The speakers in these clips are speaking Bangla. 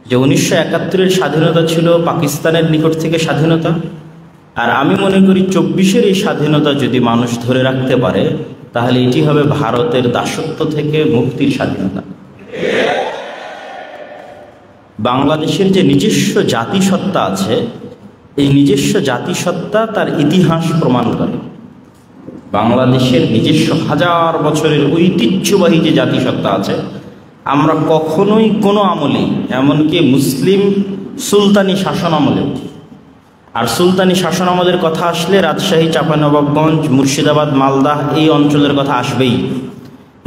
যে 1971-এর স্বাধীনতা ছিল পাকিস্তানের নিকট থেকে স্বাধীনতা, আর আমি মনে করি 24-এর এই স্বাধীনতা যদি মানুষ ধরে রাখতে পারে তাহলে এটি হবে ভারতের দাসত্ব থেকে মুক্তির স্বাধীনতা। বাংলাদেশের যে নিজস্ব জাতিসত্তা আছে, এই নিজস্ব জাতিসত্তা তার ইতিহাস প্রমাণ করে। বাংলাদেশের নিজস্ব হাজার বছরের ঐতিহ্যবাহী যে জাতিসত্তা আছে, আমরা কখনোই কোনো আমলে, এমনকি মুসলিম সুলতানি শাসন আমলে, আর সুলতানি শাসন আমলের কথা আসলে রাজশাহী, চাঁপাইনবাবগঞ্জ, মুর্শিদাবাদ, মালদাহ এই অঞ্চলের কথা আসবেই।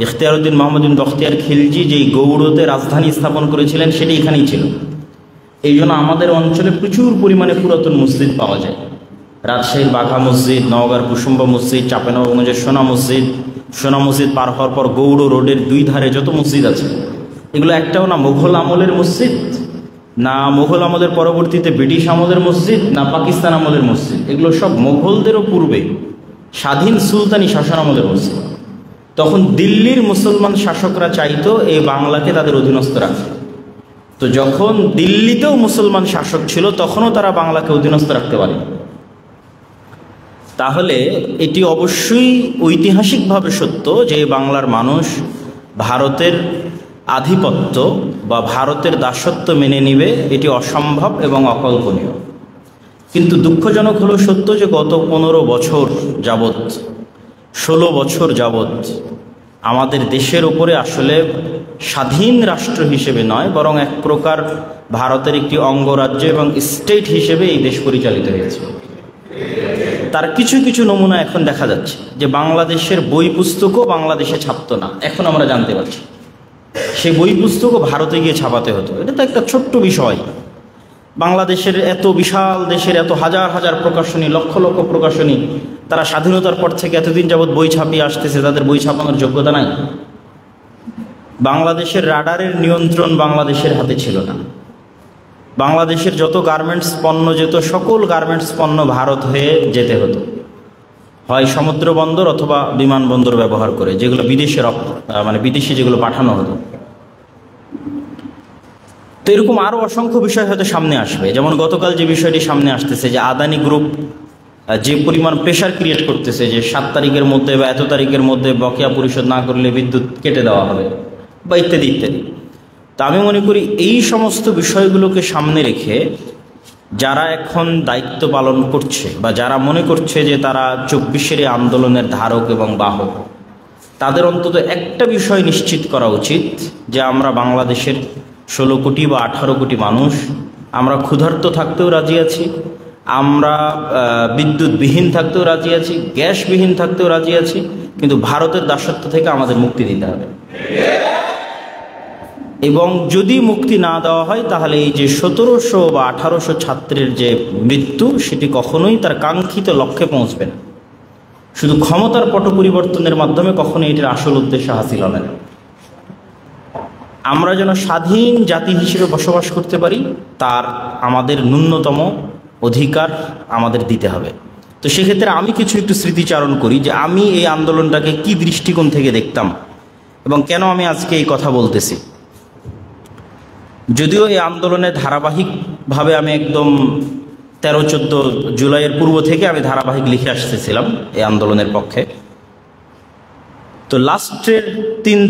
ইখতিয়ারউদ্দিন মোহাম্মদ বিন বখতিয়ার খিলজি যেই গৌড়তে রাজধানী স্থাপন করেছিলেন সেটি এখানেই ছিল। এই জন্য আমাদের অঞ্চলে প্রচুর পরিমাণে পুরাতন মসজিদ পাওয়া যায়। রাজশাহীর বাঘা মসজিদ, নওগাঁর কুসুম্বা মসজিদ, চাঁপাইনবাবগঞ্জের সোনা মসজিদ পার হওয়ার পর গৌড় রোডের দুই ধারে যত মসজিদ আছে, এগুলো একটাও না মুঘল আমলের মসজিদ, না মুঘল আমলের পরবর্তীতে ব্রিটিশ আমলের মসজিদ, না পাকিস্তান আমলের মসজিদ। এগুলো সব মুঘলদেরও পূর্বে স্বাধীন সুলতানি শাসন আমলের মসজিদ। তখন দিল্লির মুসলমান শাসকরা চাইতো এই বাংলাকে তাদের অধীনস্থ রাখতে। তো যখন দিল্লিতেও মুসলমান শাসক ছিল তখনও তারা বাংলাকে অধীনস্থ রাখতে পারে। তাহলে এটি অবশ্যই ঐতিহাসিকভাবে সত্য যে বাংলার মানুষ ভারতের আধিপত্য বা ভারতের দাসত্ব মেনে নিবে, এটি অসম্ভব এবং অকল্পনীয়। কিন্তু দুঃখজনক হলো সত্য যে গত 15 বছর যাবৎ, 16 বছর যাবৎ আমাদের দেশের উপরে আসলে স্বাধীন রাষ্ট্র হিসেবে নয়, বরং এক প্রকার ভারতের একটি অঙ্গরাজ্য এবং স্টেট হিসেবে এই দেশ পরিচালিত হয়েছে। তার কিছু কিছু নমুনা এখন দেখা যাচ্ছে যে বাংলাদেশের বই পুস্তকও বাংলাদেশে ছাপতো না, এখন আমরা জানতে পারছি। সেই বই পুস্তকও ভারতে গিয়ে ছাপাতে হতো। এটা তো একটা ছোট্ট বিষয়। বাংলাদেশের এত বিশাল দেশের এত হাজার হাজার প্রকাশনী, লক্ষ লক্ষ প্রকাশনী, তারা স্বাধীনতার পর থেকে এতদিন যাবৎ বই ছাপিয়ে আসতেছে, তাদের বই ছাপানোর যোগ্যতা নাই। বাংলাদেশের রাডারের নিয়ন্ত্রণ বাংলাদেশের হাতে ছিল না। বাংলাদেশের যত গার্মেন্টস পণ্য যেত, সকল গার্মেন্টস পণ্য ভারত হয়ে যেতে হতো, হয় সমুদ্র বন্দর অথবা বিমানবন্দর ব্যবহার করে, যেগুলো বিদেশে বিদেশে যেগুলো পাঠানো হতো। তো এরকম আরও অসংখ্য বিষয় হয়তো সামনে আসবে। যেমন গতকাল যে বিষয়টি সামনে আসতেছে যে আদানি গ্রুপ যে পরিমাণ প্রেশার ক্রিয়েট করতেছে যে 7 তারিখের মধ্যে বা এত তারিখের মধ্যে বকেয়া পরিশোধ না করলে বিদ্যুৎ কেটে দেওয়া হবে বা ইত্যাদি ইত্যাদি। তা আমি মনে করি এই সমস্ত বিষয়গুলোকে সামনে রেখে যারা এখন দায়িত্ব পালন করছে বা যারা মনে করছে যে তারা 24-এর আন্দোলনের ধারক এবং বাহক, তাদের অন্তত একটা বিষয় নিশ্চিত করা উচিত যে আমরা বাংলাদেশের 16 কোটি বা 18 কোটি মানুষ, আমরা ক্ষুধার্ত থাকতেও রাজি আছি, আমরা বিদ্যুৎবিহীন থাকতেও রাজি আছি, গ্যাসবিহীন থাকতেও রাজি আছি, কিন্তু ভারতের দাসত্ব থেকে আমাদের মুক্তি দিতে হবে। এবং যদি মুক্তি না দেওয়া হয় তাহলে এই যে 1700 বা 1800 ছাত্রের যে মৃত্যু, সেটি কখনোই তার কাঙ্ক্ষিত লক্ষ্যে পৌঁছবে না। শুধু ক্ষমতার পট পরিবর্তনের মাধ্যমে কখনোই এটির আসল উদ্দেশ্য হাসিল হবে না। আমরা যেন স্বাধীন জাতি হিসেবে বসবাস করতে পারি, তার আমাদের ন্যূনতম অধিকার আমাদের দিতে হবে। তো সেক্ষেত্রে আমি কিছু একটু স্মৃতিচারণ করি যে আমি এই আন্দোলনটাকে কি দৃষ্টিকোণ থেকে দেখতাম এবং কেন আমি আজকে এই কথা বলতেছি। যদিও এই আন্দোলনে ধারাবাহিকভাবে আমি একদম 13-14 জুলাইয়ের পূর্ব থেকে আমি ধারাবাহিক লিখে আসতেছিলাম এই আন্দোলনের পক্ষে। তো লাস্টের 3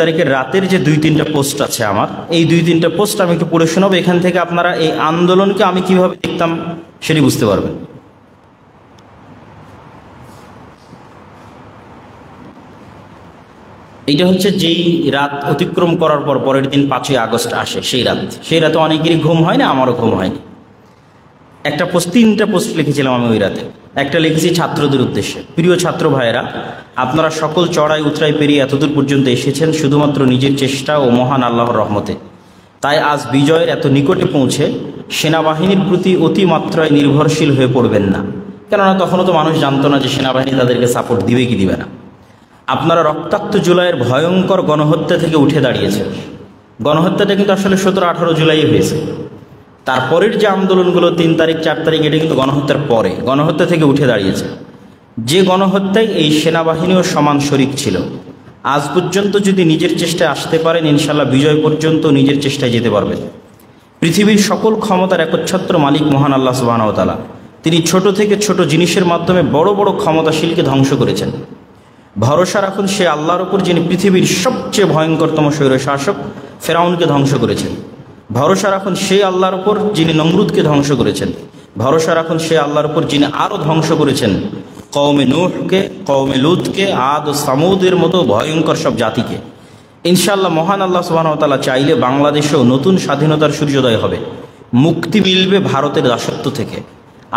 তারিখের রাতের যে 2-3টা পোস্ট আছে আমার, এই 2-3টা পোস্ট আমি একটু পড়ে শোনাবো। এখান থেকে আপনারা এই আন্দোলনকে আমি কিভাবে দেখতাম সেটি বুঝতে পারবেন। এইটা হচ্ছে যেই রাত অতিক্রম করার পর পরের দিন 5ই আগস্ট আসে, সেই রাতে অনেকেরই ঘুম হয় না, আমারও ঘুম হয়নি। একটা পোস্ট, 3টা পোস্ট লিখেছিলাম আমি ওই রাতে। একটা লিখেছি ছাত্রদের উদ্দেশ্যে: প্রিয় ছাত্র ভাইয়েরা, আপনারা সকল চড়াই উতরাই পেরিয়ে এতদূর পর্যন্ত এসেছেন শুধুমাত্র নিজের চেষ্টা ও মহান আল্লাহর রহমতে। তাই আজ বিজয়ের এত নিকটে পৌঁছে সেনাবাহিনীর প্রতি অতিমাত্রায় নির্ভরশীল হয়ে পড়বেন না, কেননা তখনও তো মানুষ জানতো না যে সেনাবাহিনী তাদেরকে সাপোর্ট দিবে কি দিবে না। আপনারা রক্তাক্ত জুলাইয়ের ভয়ঙ্কর গণহত্যা থেকে উঠে দাঁড়িয়েছেন। গণহত্যাটা কিন্তু আসলে 17-18 জুলাই হয়েছে। তারপরের যে আন্দোলনগুলো 3 তারিখ 4 তারিখ, এটা কিন্তু গণহত্যার পরে, গণহত্যা থেকে উঠে দাঁড়িয়েছে। যে গণহত্যায় এই সেনাবাহিনীও সমান শরিক ছিল। আজ পর্যন্ত যদি নিজের চেষ্টায় আসতে পারেন, ইনশাল্লাহ বিজয় পর্যন্ত নিজের চেষ্টায় যেতে পারবেন। পৃথিবীর সকল ক্ষমতার একচ্ছত্র মালিক মহান আল্লাহ সুবহানাহু ওয়া তাআলা। তিনি ছোট থেকে ছোট জিনিসের মাধ্যমে বড় বড় ক্ষমতাশীলকে ধ্বংস করেছেন। ভরসা রাখুন সে আল্লাহর উপর, যিনি পৃথিবীর সবচেয়ে ভয়ঙ্করতম স্বৈরশাসক ফেরাউনকে ধ্বংস করেছেন। ভরসা রাখুন সেই আল্লাহর উপর যিনি নমরুদকে ধ্বংস করেছেন। ভরসা রাখুন সেই আল্লাহর উপর যিনি আরও ধ্বংস করেছেন কওমে নূহকে, কওমে লূতকে, আদ ও সামুদের মতো ভয়ঙ্কর সব জাতিকে। ইনশাআল্লাহ মহান আল্লাহ সুবহানাহু ওয়া তাআলা চাইলে বাংলাদেশেও নতুন স্বাধীনতার সূর্যোদয় হবে, মুক্তি মিলবে ভারতের দাসত্ব থেকে।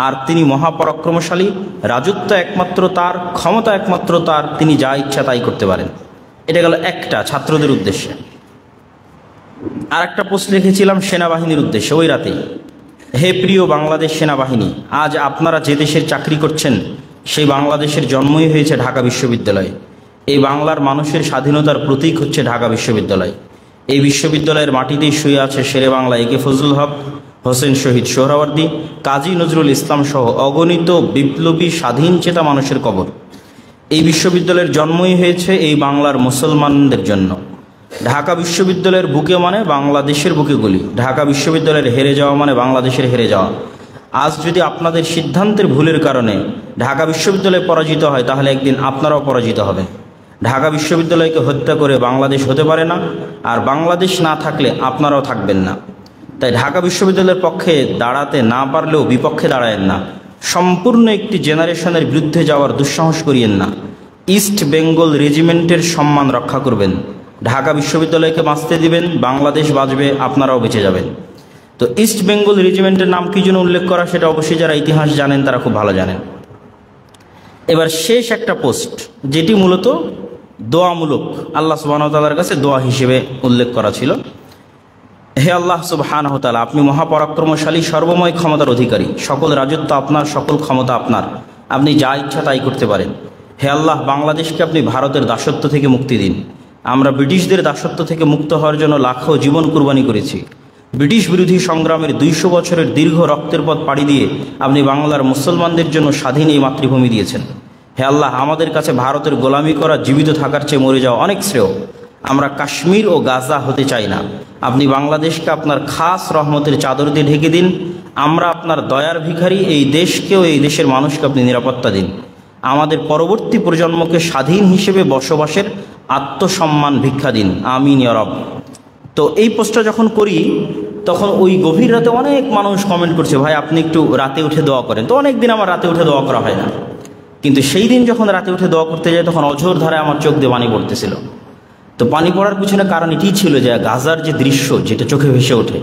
আর তিনি মহাপরাক্রমশালী, রাজত্ব একমাত্র তার, ক্ষমতা একমাত্র তার, তিনি যা ইচ্ছা তাই করতে পারেন। এটা গেল একটা ছাত্রদের উদ্দেশ্যে। আর একটা পোস্ট লিখেছিলাম সেনাবাহিনীর উদ্দেশ্যে ওই রাতেই। হে প্রিয় বাংলাদেশ সেনাবাহিনী, আজ আপনারা যে দেশের চাকরি করছেন সেই বাংলাদেশের জন্মই হয়েছে ঢাকা বিশ্ববিদ্যালয়ে। এই বাংলার মানুষের স্বাধীনতার প্রতীক হচ্ছে ঢাকা বিশ্ববিদ্যালয়। এই বিশ্ববিদ্যালয়ের মাটিতেই শুয়ে আছে শেরে বাংলা একে ফজলুল হক, হোসেন শহীদ সোহরাওয়ার্দী, কাজী নজরুল ইসলাম সহ অগণিত বিপ্লবী স্বাধীন চেতা মানুষের কবর। এই বিশ্ববিদ্যালয়ের জন্মই হয়েছে এই বাংলার মুসলমানদের জন্য। ঢাকা বিশ্ববিদ্যালয়ের বুকে মানে বাংলাদেশের বুকে গুলি, ঢাকা বিশ্ববিদ্যালয়ের হেরে যাওয়া মানে বাংলাদেশের হেরে যাওয়া। আজ যদি আপনাদের সিদ্ধান্তের ভুলের কারণে ঢাকা বিশ্ববিদ্যালয় পরাজিত হয়, তাহলে একদিন আপনারাও পরাজিত হবেন। ঢাকা বিশ্ববিদ্যালয়কে হত্যা করে বাংলাদেশ হতে পারে না, আর বাংলাদেশ না থাকলে আপনারাও থাকবেন না। তাই ঢাকা বিশ্ববিদ্যালয়ের পক্ষে দাঁড়াতে না পারলেও বিপক্ষে দাঁড়ায়েন না। সম্পূর্ণ একটি জেনারেশনের বিরুদ্ধে যাওয়ার দুঃসাহস করিয়েন না। ইস্ট বেঙ্গল রেজিমেন্টের সম্মান রক্ষা করবেন, ঢাকা বিশ্ববিদ্যালয়কে বাঁচতে দিবেন, বাংলাদেশ বাঁচবে, আপনারাও বেঁচে যাবেন। তো ইস্ট বেঙ্গল রেজিমেন্টের নাম কি জন্য উল্লেখ করা, সেটা অবশ্যই যারা ইতিহাস জানেন তারা খুব ভালো জানেন। এবার শেষ একটা পোস্ট, যেটি মূলত দোয়ামূলক, আল্লাহ সুবহানাহু ওয়া তাআলার কাছে দোয়া হিসেবে উল্লেখ করা ছিল। হে আল্লাহ সুবহানাহু ওয়া তাআলা, আপনি মহাপরাক্রমশালী, সর্বময় ক্ষমতার অধিকারী, সকল রাজত্ব আপনার, সকল ক্ষমতা আপনার, আপনি যা ইচ্ছা তাই করতে পারেন। হে আল্লাহ, বাংলাদেশকে আপনি ভারতের দাসত্ব থেকে মুক্তি দিন। আমরা ব্রিটিশদের দাসত্ব থেকে মুক্ত হওয়ার জন্য লাখো জীবন কুরবানি করেছি। ব্রিটিশ বিরোধী সংগ্রামের 200 বছরের দীর্ঘ রক্তের পথ পাড়ি দিয়ে আপনি বাংলার মুসলমানদের জন্য স্বাধীন এই মাতৃভূমি দিয়েছেন। হে আল্লাহ, আমাদের কাছে ভারতের গোলামি করা জীবিত থাকার চেয়ে মরে যাওয়া অনেক শ্রেয়। আমরা কাশ্মীর ও গাজা হতে চাই না। আপনি বাংলাদেশকে আপনার খাস রহমতের চাদর দিয়ে ঢেকে দিন। আমরা আপনার দয়ার ভিখারি, এই দেশকেও এই দেশের মানুষকে আপনি নিরাপত্তা দিন। আমাদের পরবর্তী প্রজন্মকে স্বাধীন হিসেবে বসবাসের আত্মসম্মান ভিক্ষা দিন, আমিন ইয়া রব। তো এই পোস্টটা যখন করি তখন ওই গভীর রাতে অনেক মানুষ কমেন্ট করছে, ভাই আপনি একটু রাতে উঠে দোয়া করেন। তো অনেক দিন আমার রাতে উঠে দোয়া করা হয় না, কিন্তু সেই দিন যখন রাতে উঠে দোয়া করতে যাই তখন অঝোর ধারায় আমার চোখ দিয়ে পানি পড়তেছিল। তো পানি পড়ার পিছনে কারণ এটিই ছিল যে গাজার যে দৃশ্য, যেটা চোখে ভেসে ওঠে,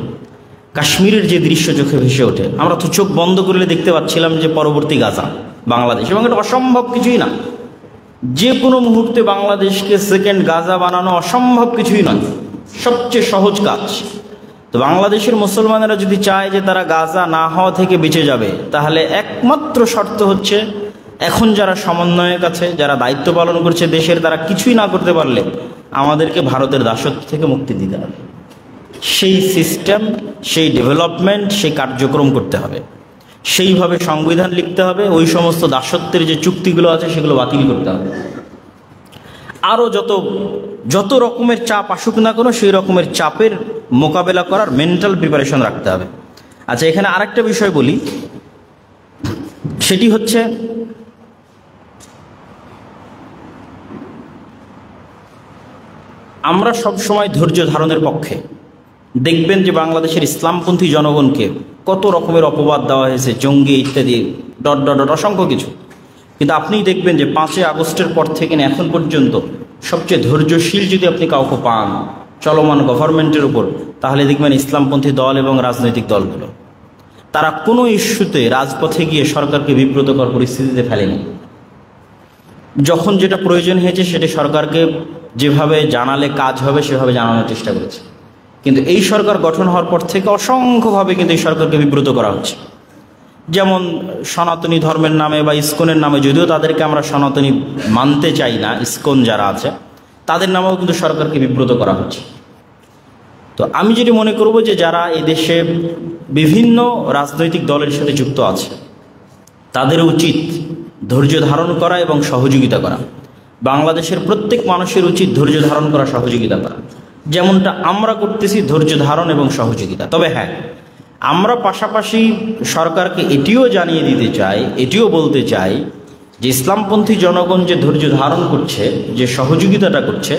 কাশ্মীরের যে দৃশ্য চোখে ভেসে ওঠে, আমরা তো চোখ বন্ধ করলে দেখতে পাচ্ছিলাম যে পরবর্তী গাজা বাংলাদেশ, এবং এটা অসম্ভব কিছুই না। যে কোনো মুহূর্তে বাংলাদেশকে সেকেন্ড গাজা বানানো অসম্ভব কিছুই নয়, সবচেয়ে সহজ কাজ। তো বাংলাদেশের মুসলমানেরা যদি চায় যে তারা গাজা না হওয়া থেকে বেঁচে যাবে, তাহলে একমাত্র শর্ত হচ্ছে এখন যারা সমন্বয়ক আছে, যারা দায়িত্ব পালন করছে দেশের, তারা কিছুই না করতে পারলে আমাদেরকে ভারতের দাসত্ব থেকে মুক্তি দিতে হবে। সেই সিস্টেম, সেই ডেভেলপমেন্ট, সেই কার্যক্রম করতে হবে, সেইভাবে সংবিধান লিখতে হবে, ওই সমস্ত দাসত্বের যে চুক্তিগুলো আছে সেগুলো বাতিল করতে হবে। আরও যত রকমের চাপ আসুক না কোনো, সেই রকমের চাপের মোকাবেলা করার মেন্টাল প্রিপারেশন রাখতে হবে। আচ্ছা, এখানে আরেকটা বিষয় বলি, সেটি হচ্ছে আমরা সব সময় ধৈর্য ধারণের পক্ষে। দেখবেন যে বাংলাদেশের ইসলামপন্থী জনগণকে কত রকমের অপবাদ দেওয়া হয়েছে, জঙ্গি ইত্যাদি ডট ডট ডট অসংখ্য কিছু, কিন্তু আপনি দেখবেন যে 5ই আগস্টের পর থেকে এখন পর্যন্ত সবচেয়ে ধৈর্যশীল যদি আপনি কাউকে পান চলমান গভর্নমেন্টের উপর, তাহলে দেখবেন ইসলামপন্থী দল এবং রাজনৈতিক দলগুলো, তারা কোনো ইস্যুতে রাজপথে গিয়ে সরকারকে বিব্রতকর পরিস্থিতিতে ফেলেনি। যখন যেটা প্রয়োজন হয়েছে সেটা সরকারকে যেভাবে জানালে কাজ হবে সেভাবে জানানোর চেষ্টা করেছে। কিন্তু এই সরকার গঠন হওয়ার পর থেকে অসংখ্যভাবে কিন্তু এই সরকারকে বিব্রত করা হচ্ছে। যেমন সনাতনী ধর্মের নামে বা ইসকনের নামে, যদিও তাদেরকে আমরা সনাতনী মানতে চাই না, ইসকন যারা আছে তাদের নামেও কিন্তু সরকারকে বিব্রত করা হচ্ছে। তো আমি যেটি মনে করব যে যারা এদেশে বিভিন্ন রাজনৈতিক দলের সাথে যুক্ত আছে তাদের উচিত ধৈর্য ধারণ করা এবং সহযোগিতা করা। বাংলাদেশের প্রত্যেক মানুষের উচিত ধৈর্য ধারণ করা, সহযোগিতা করা, যেমনটা আমরা করতেছি, ধৈর্য ধারণ এবং সহযোগিতা। তবে হ্যাঁ, আমরা পাশাপাশি সরকারকে এটিও জানিয়ে দিতে চাই, এটিও বলতে চাই যে ইসলামপন্থী জনগণ যে ধৈর্য ধারণ করছে, যে সহযোগিতাটা করছে,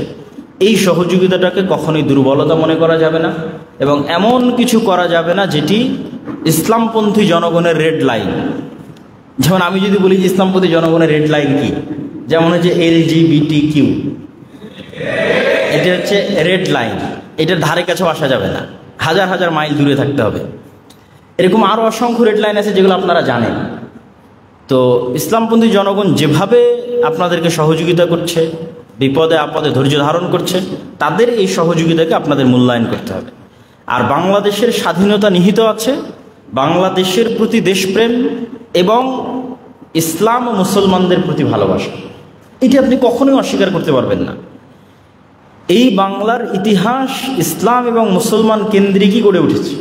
এই সহযোগিতাটাকে কখনোই দুর্বলতা মনে করা যাবে না এবং এমন কিছু করা যাবে না যেটি ইসলামপন্থী জনগণের রেড লাইন। যেমন আমি যদি বলি যে ইসলামপন্থী জনগণের রেড লাইন কি, যেমন হচ্ছে LGBTQ, এটা হচ্ছে রেড লাইন, এটার ধারে কাছেও আসা যাবে না, হাজার হাজার মাইল দূরে থাকতে হবে। এরকম আরও অসংখ্য রেড লাইন আছে যেগুলো আপনারা জানেন। তো ইসলামপন্থী জনগণ যেভাবে আপনাদেরকে সহযোগিতা করছে, বিপদে আপদে ধৈর্য ধারণ করছে, তাদের এই সহযোগিতাকে আপনাদের মূল্যায়ন করতে হবে। আর বাংলাদেশের স্বাধীনতা নিহিত আছে বাংলাদেশের প্রতি দেশপ্রেম এবং ইসলাম ও মুসলমানদের প্রতি ভালোবাসা, এটি আপনি কখনোই অস্বীকার করতে পারবেন না। এই বাংলার ইতিহাস ইসলাম এবং মুসলমান কেন্দ্রিকই গড়ে উঠেছে।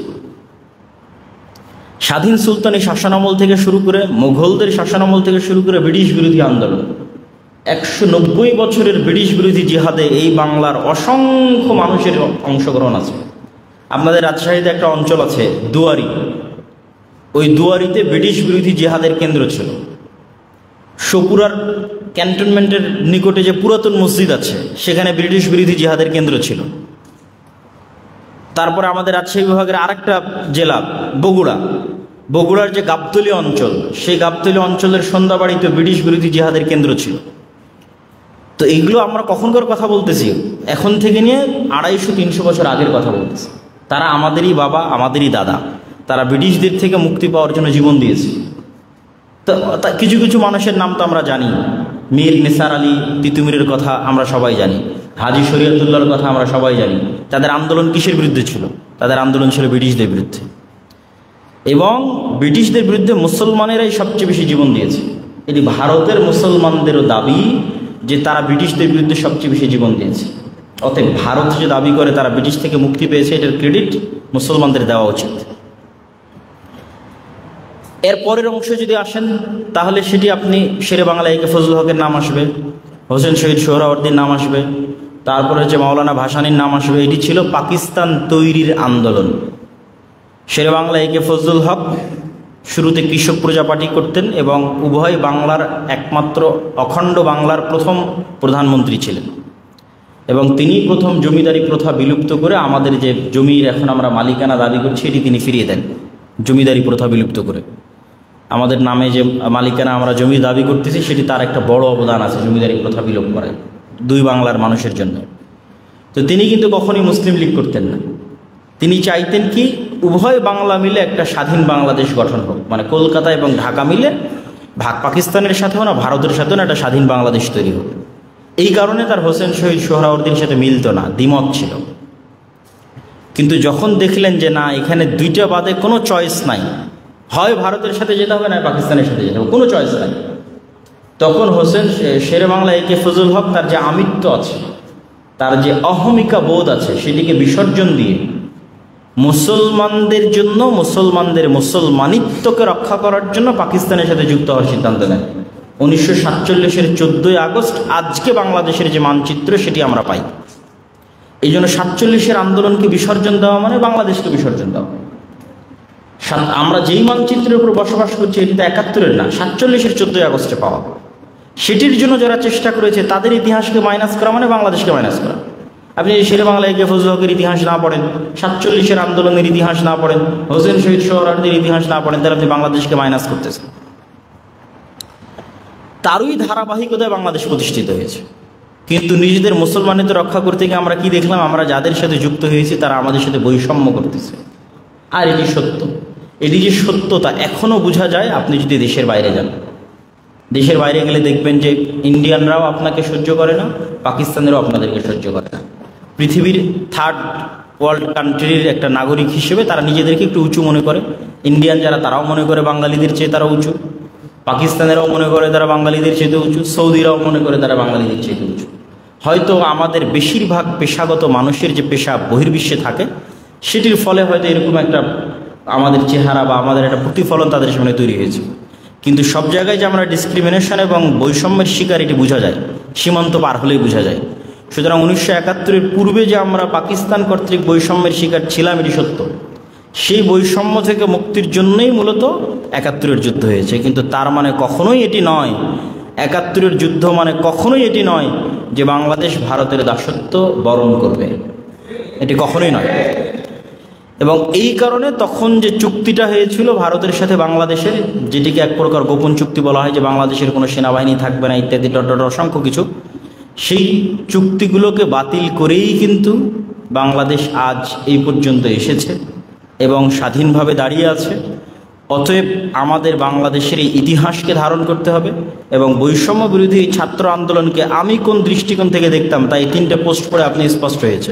স্বাধীন সুলতানি শাসনামল থেকে শুরু করে, মুঘলদের শাসনামল থেকে শুরু করে ব্রিটিশ বিরোধী আন্দোলন, 190 বছরের ব্রিটিশ বিরোধী জিহাদে এই বাংলার অসংখ্য মানুষের অংশগ্রহণ আছে। আপনাদের রাজশাহীতে একটা অঞ্চল আছে দুয়ারি, ওই দুয়ারিতে ব্রিটিশ বিরোধী জিহাদের কেন্দ্র ছিল। সপুরার ক্যান্টনমেন্টের নিকটে যে পুরাতন মসজিদ আছে, সেখানে ব্রিটিশ বিরোধী জিহাদের কেন্দ্র ছিল। তারপরে আমাদের রাজশাহী বিভাগের আরেকটা জেলা বগুড়া, বগুড়ার যে গাবতলী অঞ্চল, সেই গাবতলী অঞ্চলের সন্ধ্যাবাড়িতে ব্রিটিশ বিরোধী জিহাদের কেন্দ্র ছিল। তো এইগুলো আমরা কখনকার কথা বলতেছি, এখন থেকে নিয়ে 250-300 বছর আগের কথা বলতেছি। তারা আমাদেরই বাবা, আমাদেরই দাদা, তারা ব্রিটিশদের থেকে মুক্তি পাওয়ার জন্য জীবন দিয়েছে। তো কিছু কিছু মানুষের নাম তো আমরা জানি, মীর নিসার আলী তিতুমিরের কথা আমরা সবাই জানি, হাজি শরীয়তুল্লাহর কথা আমরা সবাই জানি। তাদের আন্দোলন কিসের বিরুদ্ধে ছিল? তাদের আন্দোলন ছিল ব্রিটিশদের বিরুদ্ধে, এবং ব্রিটিশদের বিরুদ্ধে মুসলমানেরাই সবচেয়ে বেশি জীবন দিয়েছে। এটি ভারতের মুসলমানদেরও দাবি যে তারা ব্রিটিশদের বিরুদ্ধে সবচেয়ে বেশি জীবন দিয়েছে। অতএব ভারত যে দাবি করে তারা ব্রিটিশ থেকে মুক্তি পেয়েছে, এটার ক্রেডিট মুসলমানদের দেওয়া উচিত। এর পরের অংশ যদি আসেন, তাহলে সেটি আপনি শেরে বাংলা একে ফজলুল হকের নাম আসবে, হোসেন শহীদ সোহরাওয়ার্দীর নাম আসবে, তারপরে হচ্ছে মাওলানা ভাসানীর নাম আসবে। এটি ছিল পাকিস্তান তৈরির আন্দোলন। শেরে বাংলা একে ফজলুল হক শুরুতে কৃষক প্রজা পার্টি করতেন এবং উভয় বাংলার একমাত্র অখণ্ড বাংলার প্রথম প্রধানমন্ত্রী ছিলেন, এবং তিনি প্রথম জমিদারি প্রথা বিলুপ্ত করে আমাদের যে জমির এখন আমরা মালিকানা দাবি করছি, এটি তিনি ফিরিয়ে দেন। জমিদারি প্রথা বিলুপ্ত করে আমাদের নামে যে মালিকানা আমরা জমি দাবি করতেছি, সেটি তার একটা বড় অবদান আছে জমিদারি প্রথা বিলোপ করে দুই বাংলার মানুষের জন্য। তো তিনি কিন্তু কখনোই মুসলিম লীগ করতেন না। তিনি চাইতেন কি উভয় বাংলা মিলে একটা স্বাধীন বাংলাদেশ গঠন হোক, মানে কলকাতা এবং ঢাকা মিলে পাকিস্তানের সাথেও না, ভারতের সাথেও না, একটা স্বাধীন বাংলাদেশ তৈরি হোক। এই কারণে তার হোসেন শহীদ সোহরাওয়ার্দীর সাথে মিলত না, দ্বিমত ছিল। কিন্তু যখন দেখলেন যে না, এখানে দুইটা বাদে কোনো চয়েস নাই, হয় ভারতের সাথে যেতে হবে না পাকিস্তানের সাথে যেতে হবে, কোনো চয়েস নাই, তখন হোসেন শেরে বাংলা একে ফজলুল হক তার যে আমিত্ব আছে, তার যে অহমিকা বোধ আছে, সেটিকে বিসর্জন দিয়ে মুসলমানদের জন্য, মুসলমানদের মুসলমানিত্বকে রক্ষা করার জন্য পাকিস্তানের সাথে যুক্ত হওয়ার সিদ্ধান্ত নেন। 1947-এর 14 আগস্ট আজকে বাংলাদেশের যে মানচিত্র, সেটি আমরা পাই। এই জন্য 47-এর আন্দোলনকে বিসর্জন দেওয়া মানে বাংলাদেশকে বিসর্জন দেওয়া। আমরা যেই মানচিত্রের উপর বসবাস করছি, এটি তো 71-এর না, 47-এর 14 আগস্টে পাওয়া। সেটির জন্য যারা চেষ্টা করেছে, তাদের ইতিহাসকে মাইনাস করা মানে বাংলাদেশকে মাইনাস করা। আপনি শেরে বাংলা একে ফজলুল হকের ইতিহাস না পড়েন, 47-এর আন্দোলনের ইতিহাস না পড়েন, হোসেন শহীদ সোহরাওয়ার্দীর ইতিহাস না পড়েন, তাহলে আপনি বাংলাদেশকে মাইনাস করতেছেন। তারই ধারাবাহিকতায় বাংলাদেশ প্রতিষ্ঠিত হয়েছে। কিন্তু নিজেদের মুসলমানিত্ব রক্ষা করতে গিয়ে আমরা কি দেখলাম? আমরা যাদের সাথে যুক্ত হয়েছি তারা আমাদের সাথে বৈষম্য করতেছে। আর এটি সত্য, এটি যে সত্যতা এখনও বোঝা যায় আপনি যদি দেশের বাইরে যান। দেশের বাইরে গেলে দেখবেন যে ইন্ডিয়ানরাও আপনাকে সহ্য করে না, পাকিস্তানেরও আপনাদেরকে সহ্য করে না। পৃথিবীর থার্ড ওয়ার্ল্ড কান্ট্রির একটা নাগরিক হিসেবে তারা নিজেদেরকে একটু উঁচু মনে করে। ইন্ডিয়ান যারা, তারাও মনে করে বাঙালিদের চেয়ে তারা উঁচু, পাকিস্তানেরাও মনে করে তারা বাঙালিদের চেয়ে উঁচু, সৌদিরাও মনে করে তারা বাঙালিদের চেয়ে উঁচু। হয়তো আমাদের বেশিরভাগ পেশাগত মানুষের যে পেশা বহির্বিশ্বে থাকে, সেটির ফলে হয়তো এরকম একটা আমাদের চেহারা বা আমাদের একটা প্রতিফলন তাদের সামনে তৈরি হয়েছে। কিন্তু সব জায়গায় যে আমরা ডিসক্রিমিনেশন এবং বৈষম্যের শিকার এটি বোঝা যায়, সীমান্ত পার হলেই বোঝা যায়। সুতরাং 1971-এর পূর্বে যে আমরা পাকিস্তান কর্তৃক বৈষম্যের শিকার ছিলাম এটি সত্য। সেই বৈষম্য থেকে মুক্তির জন্যই মূলত 71-এর যুদ্ধ হয়েছে। কিন্তু তার মানে কখনোই এটি নয়, 71-এর যুদ্ধ মানে কখনোই এটি নয় যে বাংলাদেশ ভারতের দাসত্ব বরণ করবে, এটি কখনোই নয়। এবং এই কারণে তখন যে চুক্তিটা হয়েছিল ভারতের সাথে বাংলাদেশের, যেটিকে এক প্রকার গোপন চুক্তি বলা হয়, যে বাংলাদেশের কোনো সেনাবাহিনী থাকবে না ইত্যাদি অসংখ্য কিছু, সেই চুক্তিগুলোকে বাতিল করেই কিন্তু বাংলাদেশ আজ এই পর্যন্ত এসেছে এবং স্বাধীনভাবে দাঁড়িয়ে আছে। অতএব আমাদের বাংলাদেশের এই ইতিহাসকে ধারণ করতে হবে এবং বৈষম্য বিরোধী ছাত্র আন্দোলনকে আমি কোন দৃষ্টিকোণ থেকে দেখতাম, তাই 3টে পোস্ট পড়ে আপনি স্পষ্ট হয়েছে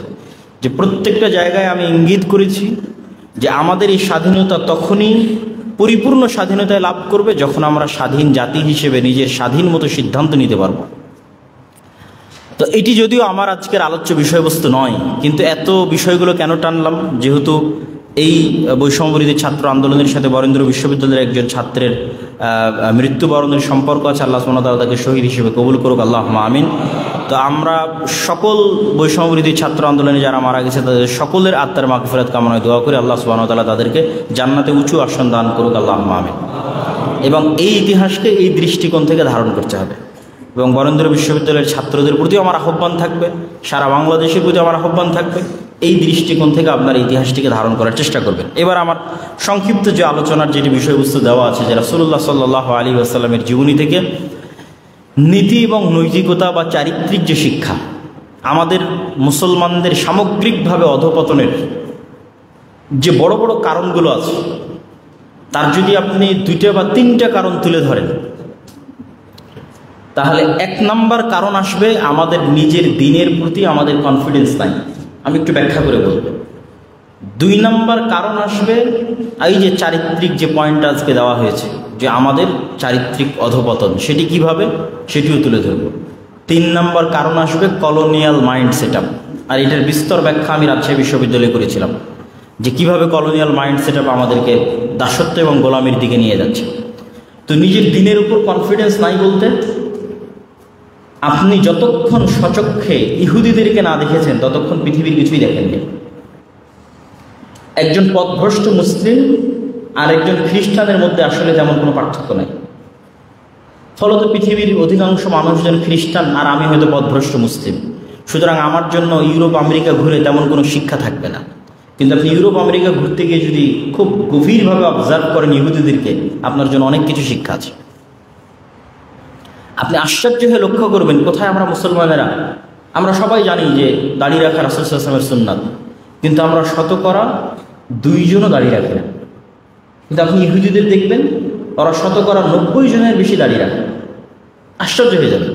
যে প্রত্যেকটা জায়গায় আমি ইঙ্গিত করেছি যে আমাদের এই স্বাধীনতা তখনই পরিপূর্ণ স্বাধীনতায় লাভ করবে যখন আমরা স্বাধীন জাতি হিসেবে নিজের স্বাধীন মতো সিদ্ধান্ত নিতে পারবো। তো এটি যদিও আমার আজকের আলোচ্য বিষয়বস্তু নয়, কিন্তু এত বিষয়গুলো কেন টানলাম, যেহেতু এই বৈষম্যবিরোধী ছাত্র আন্দোলনের সাথে বরেন্দ্র বিশ্ববিদ্যালয়ের একজন ছাত্রের মৃত্যুবরণের সম্পর্ক আছে। আল্লাহ সুবহানাহু ওয়া তাআলা তাকে শহীদ হিসেবে কবুল করুক, আল্লাহুম্মা আমিন। তো আমরা সকল বৈষম্যবিরোধী ছাত্র আন্দোলনে যারা মারা গেছে তাদের সকলের আত্মার মাগফিরাত কামনায় দোয়া করে আল্লাহ সুবহানাহু ওয়া তাআলা তাদেরকে জান্নাতে উঁচু আসন দান করুক, আল্লাহুম্মা আমিন। এবং এই ইতিহাসকে এই দৃষ্টিকোণ থেকে ধারণ করতে হবে এবং বরেন্দ্র বিশ্ববিদ্যালয়ের ছাত্রদের প্রতি আমার আহ্বান থাকবে, সারা বাংলাদেশের প্রতি আমার আহ্বান থাকবে, এই দৃষ্টিকোণ থেকে আপনার ইতিহাসটিকে ধারণ করার চেষ্টা করবেন। এবার আমার সংক্ষিপ্ত যে আলোচনার যেটি বিষয়বস্তু দেওয়া আছে, যে রাসূলুল্লাহ সাল্লাল্লাহু আলাইহি ওয়াসাল্লামের জীবনী থেকে নীতি এবং নৈতিকতা বা চারিত্রিক যে শিক্ষা, আমাদের মুসলমানদের সামগ্রিকভাবে অধঃপতনের যে বড় বড় কারণগুলো আছে, তার যদি আপনি 2টা বা 3টা কারণ তুলে ধরেন, তাহলে 1 নম্বর কারণ আসবে আমাদের নিজের দিনের প্রতি আমাদের কনফিডেন্স নাই। আমি একটু ব্যাখ্যা করে বলব। 2 নম্বর কারণ আসবে এই যে চারিত্রিক যে পয়েন্ট আজকে দেওয়া হয়েছে, যে আমাদের চারিত্রিক অধঃপতন, সেটি কিভাবে, সেটিও তুলে ধরব। 3 নম্বর কারণ আসবে কলোনিয়াল মাইন্ড সেটআপ, আর এটার বিস্তর ব্যাখ্যা আমি রাজশাহী বিশ্ববিদ্যালয়ে করেছিলাম, যে কিভাবে কলোনিয়াল মাইন্ড সেটআপ আমাদেরকে দাসত্ব এবং গোলামির দিকে নিয়ে যাচ্ছে। তো নিজের দিনের উপর কনফিডেন্স নাই বলতে, আপনি যতক্ষণ সচক্ষে ইহুদিদেরকে না দেখেছেন ততক্ষণ পৃথিবীর কিছুই দেখেননি। একজন পথভ্রষ্ট মুসলিম আর একজন খ্রিস্টানের মধ্যে আসলে তেমন কোনো পার্থক্য নাই। ফলত পৃথিবীর অধিকাংশ মানুষজন খ্রিস্টান আর আমি হয়তো পথভ্রষ্ট মুসলিম। সুতরাং আমার জন্য ইউরোপ আমেরিকা ঘুরে তেমন কোনো শিক্ষা থাকবে না। কিন্তু আপনি ইউরোপ আমেরিকা ঘুরতে গিয়ে যদি খুব গভীরভাবে অবজার্ভ করেন ইহুদিদেরকে, আপনার জন্য অনেক কিছু শিক্ষা আছে। আপনি আশ্চর্য হয়ে লক্ষ্য করবেন কোথায় আমরা মুসলমানেরা, আমরা সবাই জানি যে দাড়ি রাখা রাসূল সাল্লাল্লাহু আলাইহি ওয়াসাল্লামের সুন্নাত, কিন্তু আমরা শতকরা 2 জনও দাড়ি রাখি না। কিন্তু আপনি ইহুদিদের দেখবেন ওরা শতকরা 90 জনের বেশি দাড়ি রাখে। আশ্চর্য হয়ে যাবে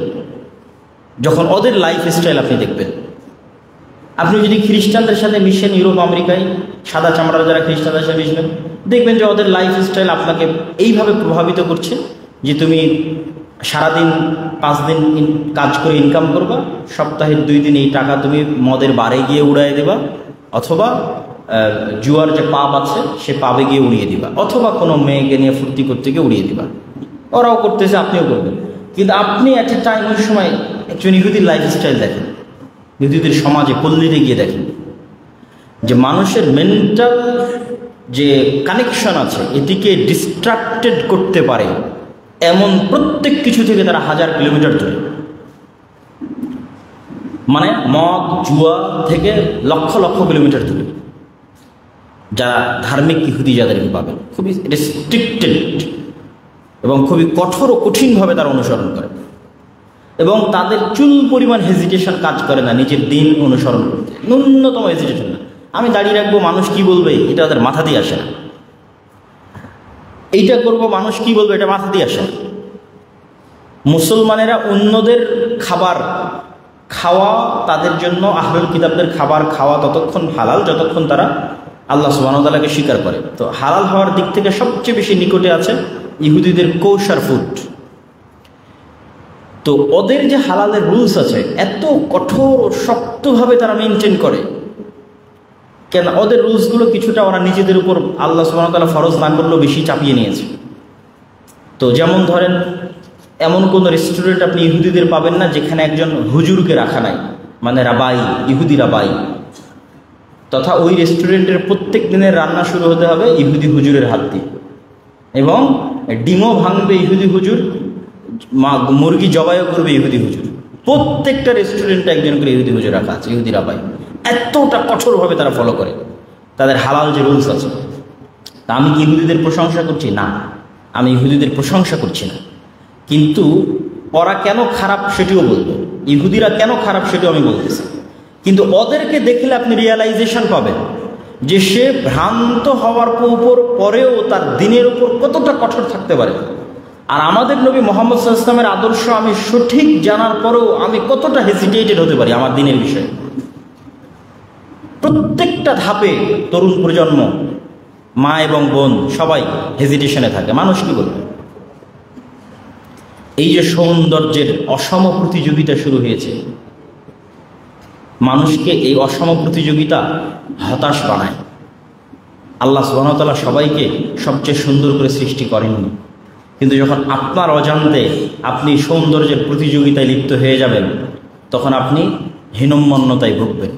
যখন ওদের লাইফ স্টাইল আপনি দেখবেন। আপনি যদি খ্রিস্টানদের সাথে মিশেন ইউরোপ আমেরিকায়, সাদা চামড়ার যারা খ্রিস্টানদের সাথে মিশবেন, দেখবেন যে ওদের লাইফ স্টাইল আপনাকে এইভাবে প্রভাবিত করছে যে তুমি সারাদিন 5 দিন কাজ করে ইনকাম করবা, সপ্তাহের 2 দিন এই টাকা তুমি মদের বারে গিয়ে উড়াই দেবা, অথবা জুয়ার যে পাব আছে সে পাবে গিয়ে উড়িয়ে দিবা, অথবা কোনো মেয়েকে নিয়ে ফুর্তি করতে গিয়ে উড়িয়ে দিবা। ওরাও করতেছে, আপনিও করবেন। কিন্তু আপনি এট এ টাইম ওই সময় একজন ইহুদির লাইফ স্টাইল দেখেন, ইহুদিদের সমাজে পল্লীতে গিয়ে দেখেন যে মানুষের মেন্টাল যে কানেকশন আছে এটিকে ডিস্ট্রাক্টেড করতে পারে এমন প্রত্যেক কিছু থেকে তারা 1000 কিলোমিটার দূরে। মানে মদ জুয়া থেকে লক্ষ লক্ষ কিলোমিটার দূরে যারা ধার্মিক ইহুদি যাদেরকে পাবেন, খুবই রেস্ট্রিক্টেড এবং খুবই কঠোর ও কঠিনভাবে তারা অনুসরণ করে, এবং তাদের চুল পরিমাণ হেজিটেশন কাজ করে না নিজের দিন অনুসরণ করতে, ন্যূনতম হেজিটেশন না। আমি দাঁড়িয়ে রাখবো, মানুষ কি বলবে এটা তাদের মাথা দিয়ে আসে না। এইটা করব, মানুষ কি বলবে এটা মাথা দিয়ে আসে না। মুসলমানেরা অন্যদের খাবার খাওয়া, তাদের জন্য আহলুল কিতাবদের খাবার খাওয়া ততক্ষণ হালাল যতক্ষণ তারা আল্লাহ সুবহানাহু ওয়া তাআলাকে স্বীকার করে। তো হালাল হওয়ার দিক থেকে সবচেয়ে বেশি নিকটে আছে ইহুদিদের কৌশার ফুড। তো ওদের যে হালালের রুলস আছে এত কঠোর শক্তভাবে তারা মেনটেন করে, কেন ওদের রুলসগুলো কিছুটা ওরা নিজেদের উপর আল্লাহ সুবহানাহু ওয়া তাআলা ফরজ না করলেও বেশি চাপিয়ে নিয়েছে। তো যেমন ধরেন, এমন কোনো রেস্টুরেন্ট আপনি ইহুদিদের পাবেন না যেখানে একজন হুজুরকে রাখা নাই, মানে রাবাই, ইহুদি রাবাই, তথা ওই রেস্টুরেন্টের প্রত্যেক দিনের রান্না শুরু হতে হবে ইহুদি হুজুরের হাত দিয়ে, এবং ডিমও ভাঙবে ইহুদি হুজুর, মুরগি জবাইও করবে ইহুদি হুজুর। প্রত্যেকটা রেস্টুরেন্টে একজন করে ইহুদি হুজুর রাখা আছে, ইহুদি রাবাই। এতটা কঠোরভাবে তারা ফলো করে তাদের হালাল যে রুলস আছে। তা আমি কি ইহুদিদের প্রশংসা করছি? না, আমি ইহুদিদের প্রশংসা করছি না, কিন্তু ওরা কেন খারাপ সেটিও বলবো, ইহুদিরা কেন খারাপ সেটিও আমি বলতেছি। কিন্তু ওদেরকে দেখলে আপনি রিয়েলাইজেশন পাবেন যে সে ভ্রান্ত হওয়ার পরেও তার দিনের উপর কতটা কঠোর থাকতে পারে। আর আমাদের নবী মুহাম্মদ সাল্লাল্লাহু আলাইহি ওয়াসাল্লামের আদর্শ আমি সঠিক জানার পরেও আমি কতটা হেজিটেটেড হতে পারি আমার দিনের বিষয়ে। প্রত্যেকটা ধাপে তরুণ প্রজন্ম, মা এবং বোন সবাই হেজিটেশনে থাকে। মানুষ কি বলবে? এই যে সৌন্দর্যের অসম প্রতিযোগিতা শুরু হয়েছে, মানুষকে এই অসম প্রতিযোগিতা হতাশ বানায়। আল্লাহ সুবহানাহু ওয়া তাআলা সবাইকে সবচেয়ে সুন্দর করে সৃষ্টি করেননি, কিন্তু যখন আপনার অজান্তে আপনি সৌন্দর্যের প্রতিযোগিতায় লিপ্ত হয়ে যাবেন, তখন আপনি হীনম্মন্যতায় ভুগবেন।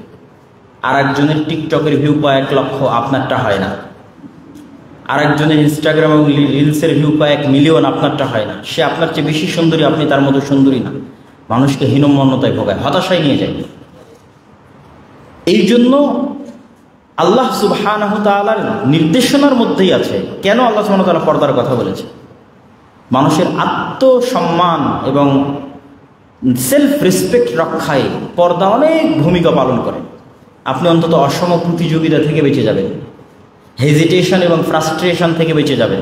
আর একজনের টিকটকের ভিউ কয়েক লক্ষ, আপনারটা হয় না। আর একজনের ইনস্টাগ্রাম এবং রিলসের ভিউ কয়েক মিলিয়ন, আপনারটা হয় না। সে আপনার চেয়ে বেশি সুন্দরী, আপনি তার মতো সুন্দরী না। মানুষকে হীনম্মন্যতায় ভোগায়, হতাশায় নিয়ে যায়। এই জন্য আল্লাহ সুবহানাহু ওয়া তাআলার নির্দেশনার মধ্যেই আছে। কেন আল্লাহ সুবহানাহু ওয়া তাআলা পর্দার কথা বলেছে? মানুষের আত্মসম্মান এবং সেলফ রেসপেক্ট রক্ষায় পর্দা অনেক ভূমিকা পালন করে। আপনি অন্তত অসম প্রতিযোগিতা থেকে বেঁচে যাবেন, হেজিটেশন এবং ফ্রাস্ট্রেশন থেকে বেঁচে যাবেন।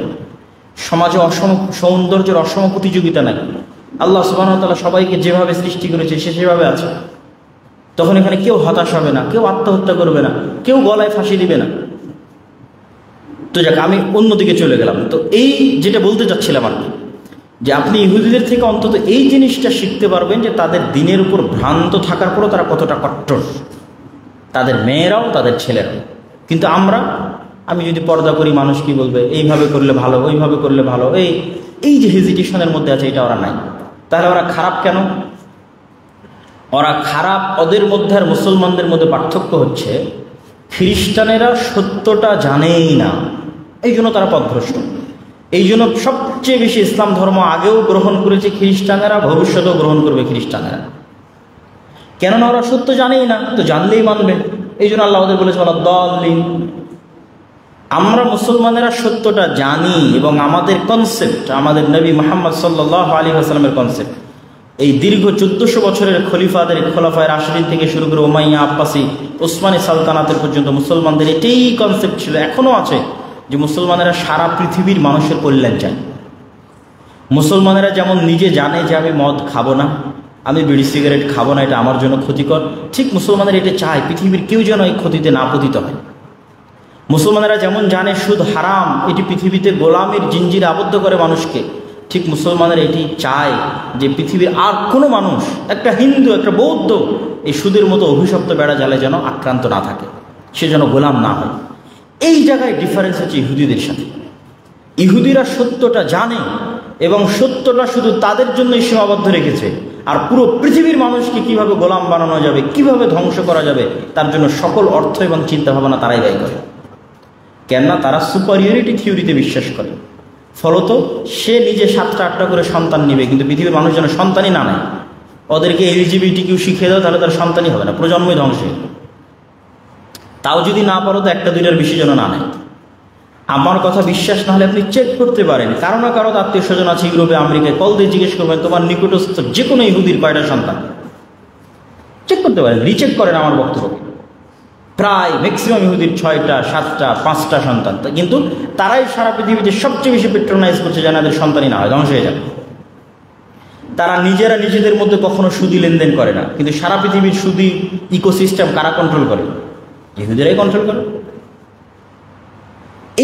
সমাজে সৌন্দর্যের অসম প্রতিযোগিতা নাই। আল্লাহ সুবহানাহু ওয়া তাআলা সবাইকে যেভাবে সৃষ্টি করেছে সে সেভাবে আছে। তখন এখানে কেউ হতাশ হবে না, কেউ আত্মহত্যা করবে না, কেউ গলায় ফাঁসি দিবে না। তো যাক, আমি অন্যদিকে চলে গেলাম। তো এই যেটা বলতে চাচ্ছিলাম আর কি, যে আপনি ইহুদিদের থেকে অন্তত এই জিনিসটা শিখতে পারবেন যে তাদের দিনের উপর ভ্রান্ত থাকার পরও তারা কতটা কট্টর, তাদের মেয়েরাও তাদের ছেলেরাও। কিন্তু আমি যদি পর্দা করি মানুষ কি বলবে, এইভাবে করলে ভালো, ওইভাবে করলে ভালো, এই যে হেজিটেশনের মধ্যে আছে, এটা ওরা নাই। তাহলে ওরা খারাপ কেন? ওরা খারাপ, ওদের মধ্যে আর মুসলমানদের মধ্যে পার্থক্য হচ্ছে খ্রিস্টানেরা সত্যটা জানেই না, এই জন্য তারা পথভ্রষ্ট। এই জন্য সবচেয়ে বেশি ইসলাম ধর্ম আগেও গ্রহণ করেছে খ্রিস্টানেরা, ভবিষ্যতেও গ্রহণ করবে খ্রিস্টানেরা। কেননা ওরা সত্য জানেই না, তো জানলেই মানবে। এই জন্য আল্লাহ ওদের বলেছে ওয়ালাদ-দাল্লিন। আমরা মুসলমানেরা সত্যটা জানি এবং আমাদের কনসেপ্ট, আমাদের নবী মুহাম্মদ সাল্লাল্লাহু আলাইহি ওয়াসাল্লামের কনসেপ্ট, এই দীর্ঘ 1400 বছরের খলিফায়ে রাশিদিন থেকে শুরু করে উমাইয়া, আব্বাসি, ওসমানী সালতানাতের পর্যন্ত মুসলমানদের এটাই কনসেপ্ট ছিল, এখনও আছে, যে মুসলমানেরা সারা পৃথিবীর মানুষের কল্যাণ চায়। মুসলমানেরা যেমন নিজে জানে যে আমি মদ খাবো না, আমি বিড়ি সিগারেট খাবো না, এটা আমার জন্য ক্ষতিকর, ঠিক মুসলমানেরা এটা চায় পৃথিবীর কেউ যেন এই ক্ষতিতে না পতিত হয়। মুসলমানেরা যেমন জানে সুদ হারাম, এটি পৃথিবীতে গোলামের জিঞ্জিরে আবদ্ধ করে মানুষকে, ঠিক মুসলমানেরা এটি চায় যে পৃথিবীর আর কোনো মানুষ, একটা হিন্দু, একটা বৌদ্ধ, এই সুদের মতো অভিশপ্ত বেড়া জালে যেন আক্রান্ত না থাকে, সে যেন গোলাম না হয়। এই জায়গায় ডিফারেন্স হচ্ছে ইহুদিদের সাথে। ইহুদিরা সত্যটা জানে এবং সত্যটা শুধু তাদের জন্যই সীমাবদ্ধ রেখেছে, আর পুরো পৃথিবীর মানুষকে কিভাবে গোলাম বানানো যাবে, কিভাবে ধ্বংস করা যাবে, তার জন্য সকল অর্থ এবং চিন্তাভাবনা তারাই ব্যয় করে। কেননা তারা সুপারিয়রিটি থিওরিতে বিশ্বাস করে। ফলত সে নিজে 7টা 8টা করে সন্তান নেবে, কিন্তু পৃথিবীর মানুষ যেন সন্তানই না নেয়। ওদেরকে LGBTQ শিখিয়ে দাও, তাহলে তার সন্তানই হবে না, প্রজন্মই ধ্বংস হবে। তাও যদি না পারো তো 1টা 2টার বেশি যেন না নেয়। আমার কথা বিশ্বাস না হলে আপনি চেক করতে পারেন, কারো না কারো আত্মীয় স্বজন আছে ইউরোপে, আমেরিকায়, কল দিয়ে জিজ্ঞেস করবেন তোমার নিকটস্থ যে কোনো ইহুদির কয়টা সন্তান, চেক করতে পারেন, রিচেক করেন আমার বক্তব্য। প্রায় ম্যাক্সিমাম ইহুদির 6টা 7টা 5টা সন্তান, কিন্তু তারাই সারা পৃথিবীতে সবচেয়ে বেশি পেট্রোনাইজ করছে যেন এদের সন্তানই না হয়, ধ্বংস হয়ে যাবে। তারা নিজেরা নিজেদের মধ্যে কখনো সুদি লেনদেন করে না, কিন্তু সারা পৃথিবীর সুদি ইকোসিস্টেম কারা কন্ট্রোল করে? ইহুদিরাই কন্ট্রোল করে।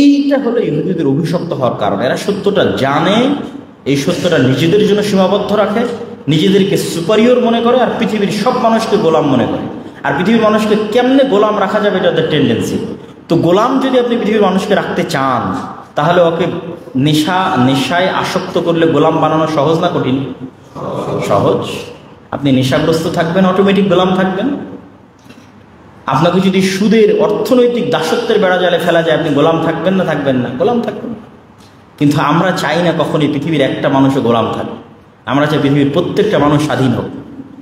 এইটা হলো ইহুদিদের অভিশপ্ত হওয়ার কারণ। এরা সত্যটা জানে, এই সত্যটা নিজেদের জন্য সীমাবদ্ধ রাখে, নিজেদেরকে সুপারিয়র মনে করে, আর পৃথিবীর সব মানুষকে গোলাম মনে করে। আর পৃথিবীর মানুষকে কেমনে গোলাম রাখা যাবে, এটা ওদের টেন্ডেন্সি। তো গোলাম যদি আপনি পৃথিবীর মানুষকে রাখতে চান, তাহলে ওকে নেশায় আসক্ত করলে গোলাম বানানো সহজ না কঠিন? সহজ। আপনি নেশাগ্রস্ত থাকবেন, অটোমেটিক গোলাম থাকবেন। আপনাকে যদি সুদের অর্থনৈতিক দাসত্বের বেড়াজালে ফেলা যায়, আপনি গোলাম থাকবেন না থাকবেন না? গোলাম থাকবেন। কিন্তু আমরা চাই না কখনই পৃথিবীর একটা মানুষও গোলাম থাকবে। আমরা চাই পৃথিবীর প্রত্যেকটা মানুষ স্বাধীন হোক।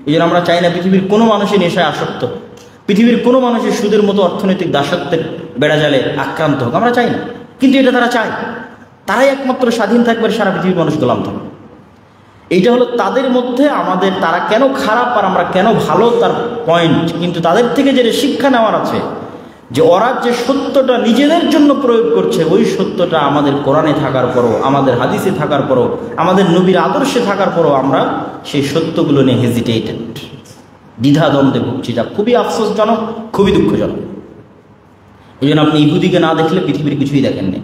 এই জন্য আমরা চাই না পৃথিবীর কোনো মানুষই নেশায় আসক্ত, পৃথিবীর কোনো মানুষের সুদের মতো অর্থনৈতিক দাসত্বের বেড়াজালে আক্রান্ত হোক, আমরা চাই না। কিন্তু এটা তারা চায়, তারাই একমাত্র স্বাধীন থাকবে, সারা পৃথিবীর মানুষ গোলাম থাকবে। এইটা হলো তাদের মধ্যে আমাদের, তারা কেন খারাপ আর আমরা কেন ভালো তার পয়েন্ট। কিন্তু তাদের থেকে যেটা শিক্ষা নেওয়ার আছে, যে ওরা যে সত্যটা নিজেদের জন্য প্রয়োগ করছে, ওই সত্যটা আমাদের কোরআনে থাকার পরও, আমাদের হাদিসে থাকার পরও, আমাদের নবীর আদর্শে থাকার পরও আমরা সেই সত্যগুলো নিয়ে হেজিটেটেড, দ্বিধাদ্বন্দ্বে ভুগছি, যা খুবই আফসোসজনক, খুবই দুঃখজনক। এই জন্য আপনি ইহুদিকে না দেখলে পৃথিবীর কিছুই দেখেননি।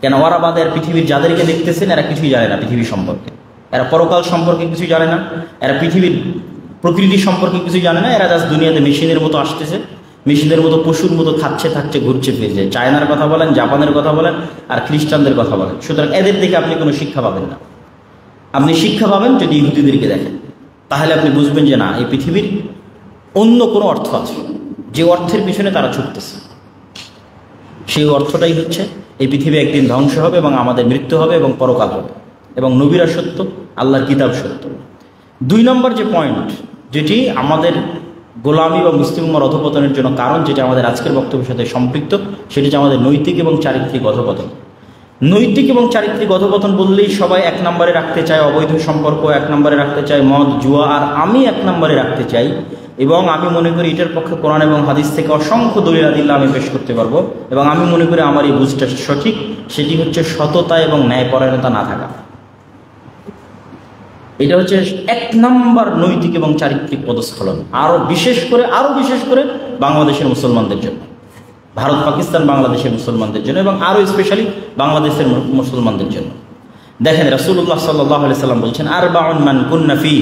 কেন? ওরা বাদে আর পৃথিবীর যাদেরকে দেখতেছেন এরা কিছুই জানে না পৃথিবী সম্পর্কে, এরা পরকাল সম্পর্কে কিছুই জানে না, এরা পৃথিবীর প্রকৃতি সম্পর্কে কিছুই জানে না। এরা জাস্ট দুনিয়াতে মেশিনের মতো আসতেছে, মেশিনের মতো পশুর মতো খাচ্ছে থাকছে, ঘুরছে ফিরছে। চায়নার কথা বলেন, জাপানের কথা বলেন, আর খ্রিস্টানদের কথা বলেন। সুতরাং এদের দেখে আপনি কোনো শিক্ষা পাবেন না। আপনি শিক্ষা পাবেন যদি ইহুদিদেরকে দেখেন, তাহলে আপনি বুঝবেন যে না, এই পৃথিবীর অন্য কোনো অর্থ আছে, যে অর্থের পিছনে তারা ছুটতেছে। সেই অর্থটাই হচ্ছে এই পৃথিবী একদিন ধ্বংস হবে এবং আমাদের মৃত্যু হবে এবং পরকাল হবে, এবং নবীরা সত্য, আল্লাহর কিতাব সত্য। 2 নম্বর যে পয়েন্ট, যেটি আমাদের গোলামি বা মুসলিম উম্মার অধঃপতনের জন্য কারণ, যেটা আমাদের আজকের বক্তব্যের সাথে সম্পৃক্ত, সেটি হচ্ছে আমাদের নৈতিক এবং চারিত্রিক অধঃপতন। নৈতিক এবং চারিত্রিক অধঃপতন বললেই সবাই 1 নম্বরে রাখতে চায় অবৈধ সম্পর্ক, 1 নম্বরে রাখতে চায় মদ জুয়া, আর আমি 1 নম্বরে রাখতে চাই, এবং আমি মনে করি এটার পক্ষে কোরআন এবং হাদিস থেকে অসংখ্য দলিল আদিল্লাহ আমি পেশ করতে পারবো, এবং আমি মনে করি আমার এই বুঝটা সঠিক, সেটি হচ্ছে সততা এবং ন্যায়পরায়ণতা না থাকা। এটা হচ্ছে 1 নম্বর নৈতিক এবং চারিত্রিক পদস্খলন, আরও বিশেষ করে বাংলাদেশের মুসলমানদের জন্য, ভারত পাকিস্তান বাংলাদেশের মুসলমানদের জন্য, এবং আরও স্পেশালি বাংলাদেশের মুসলমানদের জন্য। দেখেন, রাসূলুল্লাহ সাল্লাল্লাহু আলাইহি সাল্লাম বলছেন, আরবাউন মান কুন্না ফি,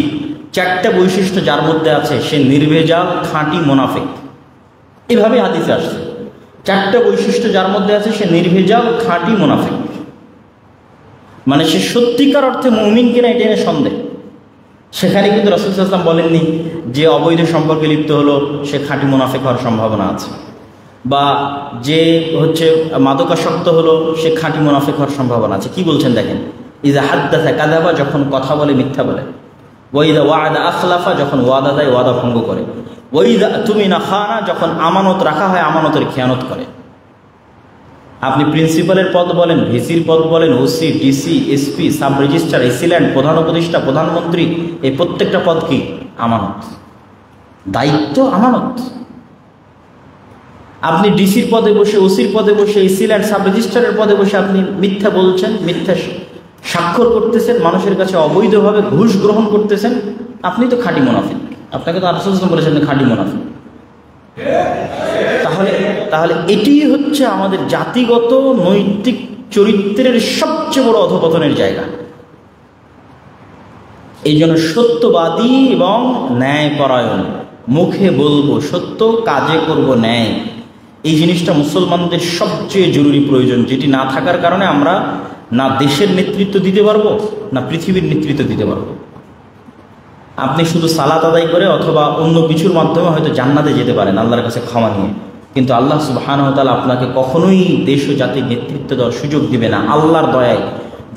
4টা বৈশিষ্ট্য যার মধ্যে আছে সে নির্ভেজাল খাঁটি মুনাফিক। এভাবে হাদিসে আসছে, 4টা বৈশিষ্ট্য যার মধ্যে আছে সে নির্ভেজাল খাঁটি মুনাফিক। মানে সে সত্যিকার অর্থে মুমিন কিনা এটা নিয়ে সন্দেহ। সেখানে কিন্তু রাসূল সাল্লাল্লাহু আলাইহি ওয়াসাল্লাম বলেননি যে অবৈধ সম্পর্কে লিপ্ত হলো সে খাঁটি মুনাফিক হওয়ার সম্ভাবনা আছে, বা যে হচ্ছে মাদকাসক্ত হলো সে খাঁটি মুনাফিক হওয়ার সম্ভাবনা আছে। কি বলছেন দেখেন, ইযা হাদ্দাসা কাযাবা, যখন কথা বলে মিথ্যা বলে, ওয়াইদা ওয়াদা আখলাফা, যখন ওয়াদা দেয় ওয়াদা ভঙ্গ করে, ওয়াইদা তুমিনা খানা, যখন আমানত রাখা হয় আমানতের খেয়ানত করে। আপনি প্রিন্সিপালের পদ বলেন, ভিসির পদ বলেন, OC, DC, SP, sub registrar, AC land, প্রধান উপদেষ্টা, প্রধানমন্ত্রী, এই প্রত্যেকটা পদ কি? আমানত, দায়িত্ব, আমানত। আপনি ডিসির পদে বসে, ওসির পদে বসে, এসিল্যান্ড, সাব রেজিস্ট্রারের পদে বসে আপনি মিথ্যা বলছেন, মিথ্যা স্বাক্ষর করতেছেন, মানুষের কাছে অবৈধভাবে ঘুষ গ্রহণ করতেছেন, আপনি তো খাঁটি মুনাফিক। আপনাকে তো রাসূল বলেছেন খাঁটি মুনাফিক। তাহলে এটি হচ্ছে আমাদের জাতিগত নৈতিক চরিত্রের সবচেয়ে বড় অধঃপতনের জায়গা। এই জন্য সত্যবাদী এবং ন্যায়পরায়ণ, মুখে বলবো সত্য, কাজে করব ন্যায়, এই জিনিসটা মুসলমানদের সবচেয়ে জরুরি প্রয়োজন, যেটি না থাকার কারণে আমরা না দেশের নেতৃত্ব দিতে পারবো, না পৃথিবীর নেতৃত্ব দিতে পারবো। আপনি শুধু সালাত আদায় করে অথবা অন্য কিছুর মাধ্যমে হয়তো জান্নাতে যেতে পারেন আল্লাহর কাছে ক্ষমা নিয়ে, কিন্তু আল্লাহ সুবহানাহু ওয়া তাআলা আপনাকে কখনোই দেশ ও জাতির নেতৃত্ব দেওয়ার সুযোগ দিবে না আল্লাহর দয়ায়,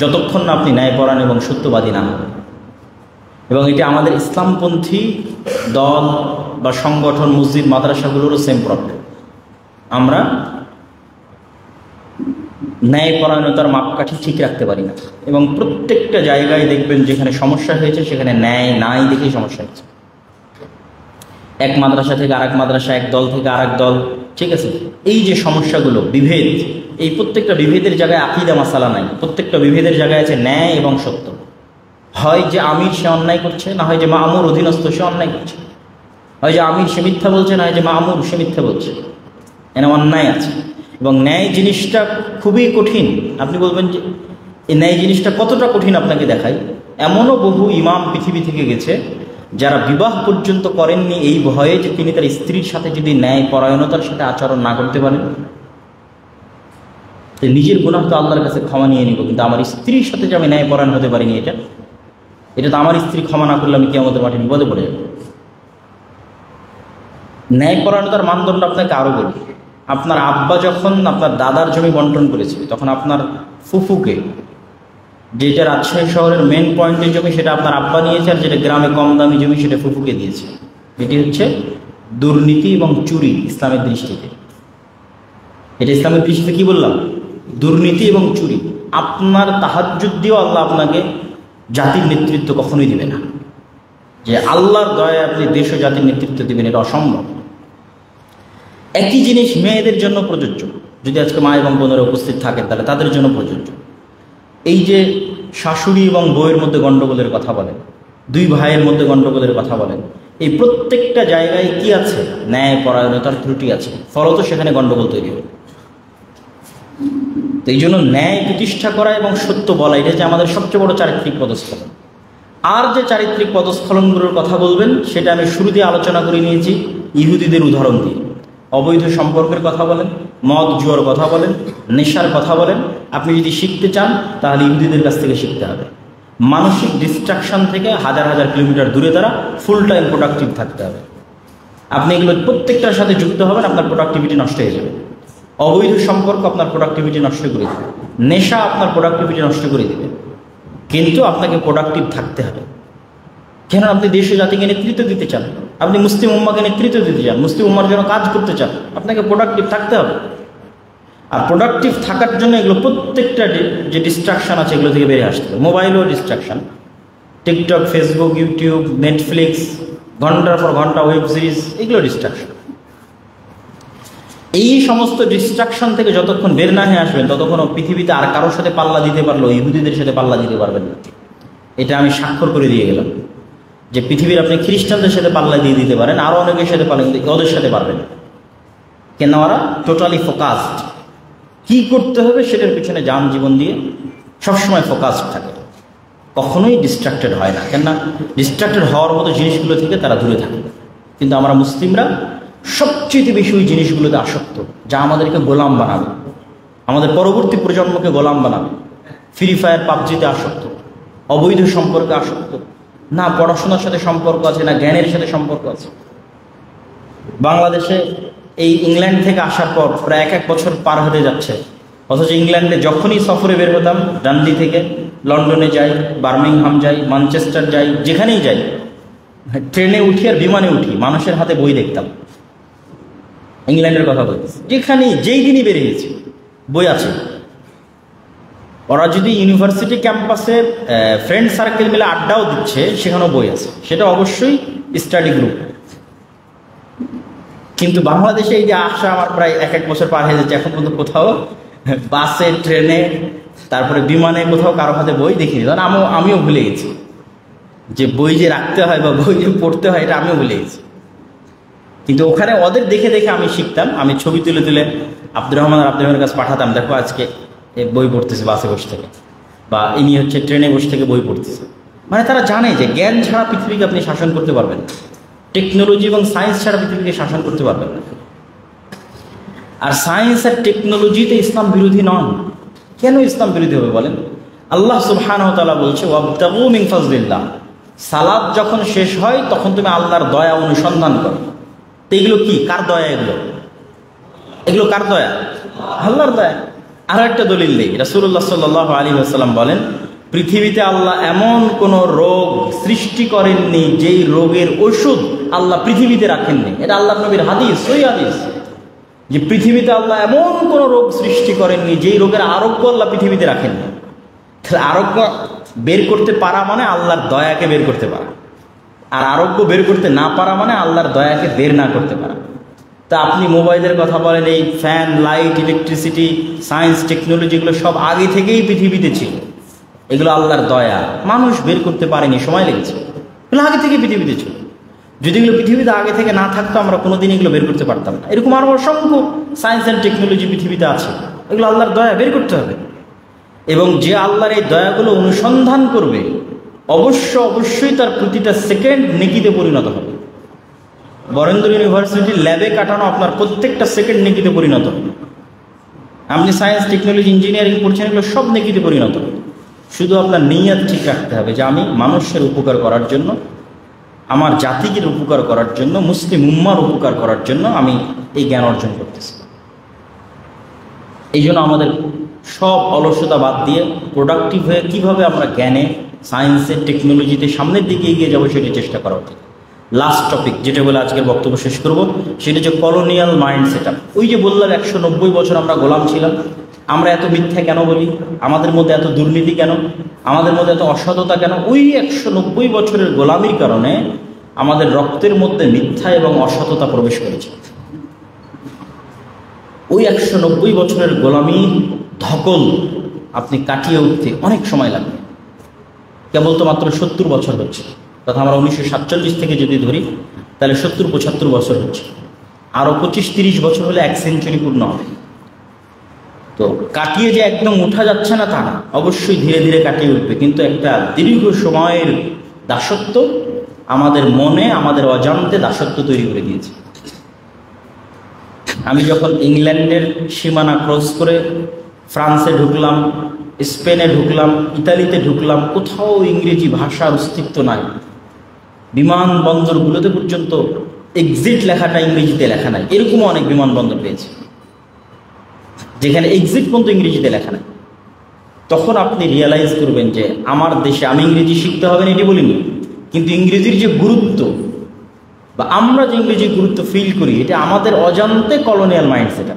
যতক্ষণ না আপনি ন্যায়পরায়ণ এবং সত্যবাদী না হবেন। এবং এটা আমাদের ইসলামপন্থী দল বা সংগঠন, মসজিদ, মাদ্রাসাগুলোরও সেম প্রবলেম। আমরা ন্যায়পরায়ণতার মাপকাঠি ঠিক রাখতে পারি না, এবং প্রত্যেকটা জায়গায় দেখবেন যেখানে সমস্যা হয়েছে সেখানে ন্যায় নাই দেখেই সমস্যা হয়েছে। এক মাদ্রাসা থেকে আরেক মাদ্রাসা, এক দল থেকে আরেক দল, ঠিক আছে। এই যে সমস্যাগুলো, বিভেদ, এই প্রত্যেকটা বিভেদের জায়গায় আকীদা মাসালা নাই, প্রত্যেকটা বিভেদের জায়গায় আছে ন্যায় এবং সত্য। হয় যে আমির সে অন্যায় করছে, না হয় যে মামুর অধীনস্থ সে অন্যায় করছে, হয় যে আমির সে মিথ্যা বলছে, না হয় যে মামুর সে মিথ্যা বলছে, এখানে অন্যায় আছে। এবং ন্যায় জিনিসটা খুবই কঠিন। আপনি বলবেন যে এই ন্যায় জিনিসটা কতটা কঠিন আপনাকে দেখাই। এমনও বহু ইমাম পৃথিবী থেকে গেছে যারা বিবাহ পর্যন্ত করেননি এই ভয়ে যে তিনি তার স্ত্রীর সাথে যদি ন্যায় পরায়ণতার সাথে আচরণ না করতে পারেন। নিজের গুনাহ তো আল্লাহর কাছে ক্ষমা নিয়ে নিব, কিন্তু আমার স্ত্রীর সাথে যে আমি ন্যায়পরায়ণ হতে পারিনি, এটা তো আমার স্ত্রী ক্ষমা না করলে আমি কিয়ামতের মাঠে বিপদে পড়ে যাব। ন্যায়পরায়ণতার মানদণ্ড আপনাকে আরও বলি। আপনার আব্বা যখন আপনার দাদার জমি বন্টন করেছে, তখন আপনার ফুফুকে, যেটা রাজশাহী শহরের মেন পয়েন্টের জমি সেটা আপনার আব্বা নিয়েছে, আর যেটা গ্রামে কম দামি জমি সেটা ফুফুকে দিয়েছে। এটি হচ্ছে দুর্নীতি এবং চুরি ইসলামের দৃষ্টিতে। এটা ইসলামের দৃষ্টিতে কি বললাম? দুর্নীতি এবং চুরি। আপনার তাহাজ্জুদ দিয়েও আল্লাহ আপনাকে জাতির নেতৃত্ব কখনোই দিবে না। যে আল্লাহর দয়ায় আপনি দেশ ও জাতির নেতৃত্ব দিবেন, এটা অসম্ভব। একই জিনিস মেয়েদের জন্য প্রযোজ্য। যদি আজকে মা এবং বোনেরা উপস্থিত থাকেন তাহলে তাদের জন্য প্রযোজ্য। এই যে শাশুড়ি এবং বউয়ের মধ্যে গণ্ডগোলের কথা বলেন, দুই ভাইয়ের মধ্যে গণ্ডগোলের কথা বলেন, এই প্রত্যেকটা জায়গায় কি আছে? ন্যায়পরায়ণতার ত্রুটি আছে, ফলত সেখানে গণ্ডগোল তৈরি হবে। তো এই জন্য ন্যায় প্রতিষ্ঠা করা এবং সত্য বলা, এটা যে আমাদের সবচেয়ে বড় চারিত্রিক পদস্খলন। আর যে চারিত্রিক পদস্খলনগুলোর কথা বলবেন সেটা আমি শুরুতে আলোচনা করে নিয়েছি ইহুদিদের উদাহরণ দিয়ে। অবৈধ সম্পর্কের কথা বলেন, মদ জুয়ার কথা বলেন, নেশার কথা বলেন। আপনি যদি শিখতে চান তাহলে ইহুদিদের কাছ থেকে শিখতে হবে। মানসিক ডিস্ট্রাকশন থেকে হাজার হাজার কিলোমিটার দূরে তারা ফুল টাইম প্রোডাক্টিভ থাকতে হবে। আপনি এগুলো প্রত্যেকটার সাথে যুক্ত হবেন, আপনার প্রোডাক্টিভিটি নষ্ট হয়ে যাবে। অবৈধ সম্পর্ক আপনার প্রোডাক্টিভিটি নষ্ট করে দেবে, নেশা আপনার প্রোডাক্টিভিটি নষ্ট করে দেবে। কিন্তু আপনাকে প্রোডাক্টিভ থাকতে হবে। কেন? আপনি দেশ ও জাতিকে নেতৃত্ব দিতে চান, আপনি মুসলিম উম্মাকে নেতৃত্ব দিতে চান, মুসলিম উম্মার জন্য কাজ করতে চান, আপনাকে প্রোডাক্টিভ থাকতে হবে। আর প্রোডাক্টিভ থাকার জন্য এগুলো প্রত্যেকটা যে ডিস্ট্রাকশন আছে এগুলো থেকে বেরিয়ে আসতে হবে। মোবাইলও distraction, TikTok, Facebook, YouTube, Netflix, ঘন্টার পর ঘন্টা ওয়েব সিরিজ, এগুলো ডিস্ট্রাকশন। এই সমস্ত ডিস্ট্রাকশন থেকে যতক্ষণ বের না হয়ে আসবেন ততক্ষণ পৃথিবীতে আর কারোর সাথে পাল্লা দিতে পারলো ইহুদিদের সাথে পাল্লা দিতে পারবেন না। এটা আমি স্বাক্ষর করে দিয়ে গেলাম যে পৃথিবীর আপনি খ্রিস্টানদের সাথে পাল্লা দিয়ে দিতে পারেন, আরও অনেকের সাথে পাল্লা দিতে, ওদের সাথে পারবেন না। কেন? ওরা টোটালি ফোকাসড, কি করতে হবে সেটার পিছনে যান জীবন দিয়ে সবসময় ফোকাসড থাকে, কখনোই ডিস্ট্রাক্টেড হয় না। কেননা ডিস্ট্রাক্টেড হওয়ার মতো জিনিসগুলো থেকে তারা দূরে থাকে। কিন্তু আমরা মুসলিমরা সবচেয়ে বেশি ওই জিনিসগুলোতে আসক্ত যা আমাদেরকে গোলাম বানাবে, আমাদের পরবর্তী প্রজন্মকে গোলাম বানাবে। ফ্রি ফায়ার, পাবজিতে আসক্ত, অবৈধ সম্পর্কে আসক্ত, না পড়াশোনার সাথে সম্পর্ক আছে, না জ্ঞানের সাথে সম্পর্ক আছে। বাংলাদেশে এই ইংল্যান্ড থেকে আসার পর প্রায় এক বছর পার হতে যাচ্ছে, অথচ ইংল্যান্ডে যখনই সফরে বের হতাম, ডান্ডি থেকে লন্ডনে যাই, বার্মিংহাম যাই, ম্যানচেস্টার যাই, যেখানেই যাই, ট্রেনে উঠি আর বিমানে উঠি, মানুষের হাতে বই দেখতাম। ইংল্যান্ডের কথা বলতেছি, যেখানেই যেই দিনই বেরিয়েছি বই আছে। ওরা যদি ইউনিভার্সিটি ক্যাম্পাসে ফ্রেন্ড সার্কেল মিলে আড্ডাও দিচ্ছে, সেখানেও বই আছে, সেটা অবশ্যই স্টাডি গ্রুপ। কিন্তু বাংলাদেশে এই যে আসা আমার প্রায় এক বছর পার হয়ে যাচ্ছে, এখন পর্যন্ত কোথাও বাসে, ট্রেনে, তারপরে বিমানে কোথাও কারো হাতে বই দেখিনি। কারণ আমিও ভুলে গেছি যে বই যে রাখতে হয় বা বই যে পড়তে হয়, এটা আমিও ভুলে গেছি। কিন্তু ওখানে ওদের দেখে দেখে আমি শিখতাম। আমি ছবি তুলে তুলে আব্দুর রহমানের কাছে পাঠাতাম, দেখো আজকে বই পড়তেছে বাসে বসে থেকে, বা ইনি হচ্ছে ট্রেনে বসে থেকে বই পড়তেছে। মানে তারা জানে যে জ্ঞান ছাড়া পৃথিবীকে আপনি শাসন করতে পারবেন না, টেকনোলজি এবং সায়েন্স ছাড়া পৃথিবীকে শাসন করতে পারবেন না। আর সায়েন্স আর টেকনোলজিতে ইসলাম বিরোধী নন। কেন ইসলাম বিরোধী হবে বলেন? আল্লাহ সুবহানাহু ওয়া তাআলা বলছে, ওয়াবতাগু মিন ফাজলিল্লাহ, সালাত যখন শেষ হয় তখন তুমি আল্লাহর দয়া অনুসন্ধান করো। তো এগুলো কি? কার দয়া? এগুলো কার দয়া? আল্লাহর দয়া। আরো একটা দলিল দেই, রাসূলুল্লাহ সাল্লাল্লাহু আলাইহি ওয়াসাল্লাম বলেন, পৃথিবীতে আল্লাহ এমন কোন রোগ সৃষ্টি করেননি যেই রোগের ওষুধ আল্লাহ পৃথিবীতে রাখেননি। এটা আল্লাহর নবীর হাদিস, সহিহ হাদিস, যে পৃথিবীতে আল্লাহ এমন কোন রোগ সৃষ্টি করেননি যেই রোগের আরোগ্য আল্লাহ পৃথিবীতে রাখেননি। তাহলে আরোগ্য বের করতে পারা মানে আল্লাহর দয়াকে বের করতে পারা, আর আরোগ্য বের করতে না পারা মানে আল্লাহর দয়াকে বের না করতে পারা। তা আপনি মোবাইলের কথা বলেন, এই fan, light, electricity, science, technology, এগুলো সব আগে থেকেই পৃথিবীতে ছিল। এগুলো আল্লাহর দয়া, মানুষ বের করতে পারেনি, সময় লেগেছে। এগুলো আগে থেকে পৃথিবীতে ছিল। যদি এগুলো পৃথিবীতে আগে থেকে না থাকতো আমরা কোনোদিন এগুলো বের করতে পারতাম না। এরকম আরও অসংখ্য সায়েন্স অ্যান্ড টেকনোলজি পৃথিবীতে আছে, এগুলো আল্লাহর দয়া, বের করতে হবে। এবং যে আল্লাহর এই দয়াগুলো অনুসন্ধান করবে অবশ্যই তার প্রতিটা সেকেন্ড নেকিতে পরিণত হবে। বরেন্দ্র ইউনিভার্সিটির ল্যাবে কাটানো আপনার প্রত্যেকটা সেকেন্ড নেকিতে পরিণত হবে। আপনি সায়েন্স, টেকনোলজি, ইঞ্জিনিয়ারিং পড়ছেন, এগুলো সব নেকিতে পরিণত। শুধু আপনার নিয়ত ঠিক রাখতে হবে যে আমি মানুষের উপকার করার জন্য, আমার জাতিকে উপকার করার জন্য, মুসলিম উম্মার উপকার করার জন্য আমি এই জ্ঞান অর্জন করতেছি। এই জন্য আমাদের সব অলসতা বাদ দিয়ে প্রোডাক্টিভ হয়ে কীভাবে আমরা জ্ঞানে, সায়েন্সে, টেকনোলজিতে সামনের দিকে এগিয়ে যাবো সেটি চেষ্টা করা উচিত। লাস্ট টপিক যেটা বলে আজকের বক্তব্য শেষ করব, সেটা হচ্ছে কলোনিয়াল মাইন্ড সেট আপ। ওই যে বললাম 190 বছর আমরা গোলাম ছিলাম, আমরা এত মিথ্যা কেন বলি, আমাদের মধ্যে এত দুর্নীতি কেন, আমাদের মধ্যে এত অসততা কেন? ওই 190 বছরের গোলামির কারণে আমাদের রক্তের মধ্যে মিথ্যা এবং অসততা প্রবেশ করেছে। ওই 190 বছরের গোলামি ধকল আপনি কাটিয়ে উঠতে অনেক সময় লাগবে। কেবল তো মাত্র 70 বছর হচ্ছে, তথা আমরা 1947 থেকে যদি ধরি তাহলে 70-75 বছর হচ্ছে। আরও 25-30 বছর হলে 1 সেঞ্চুরি পূর্ণ হবে। তো কাটিয়ে যে একদম উঠা যাচ্ছে না তা না, অবশ্যই ধীরে ধীরে কাটিয়ে উঠবে, কিন্তু একটা দীর্ঘ সময়ের দাসত্ব আমাদের মনে, আমাদের অজান্তে দাসত্ব তৈরি করে দিয়েছে। আমি যখন ইংল্যান্ডের সীমানা ক্রস করে ফ্রান্সে ঢুকলাম, স্পেনে ঢুকলাম, ইতালিতে ঢুকলাম, কোথাও ইংরেজি ভাষার অস্তিত্ব নাই। বিমানবন্দরগুলোতে পর্যন্ত এক্সিট লেখাটা ইংরেজিতে লেখা নাই। এরকমও অনেক বিমানবন্দর পেয়েছে যেখানে এক্সিট পর্যন্ত ইংরেজিতে লেখা নাই। তখন আপনি রিয়েলাইজ করবেন যে আমার দেশে আমি ইংরেজি শিখতে হবে না এটি বলিনি, কিন্তু ইংরেজির যে গুরুত্ব বা আমরা যে ইংরেজির গুরুত্ব ফিল করি, এটা আমাদের অজান্তে কলোনিয়াল মাইন্ডসেট।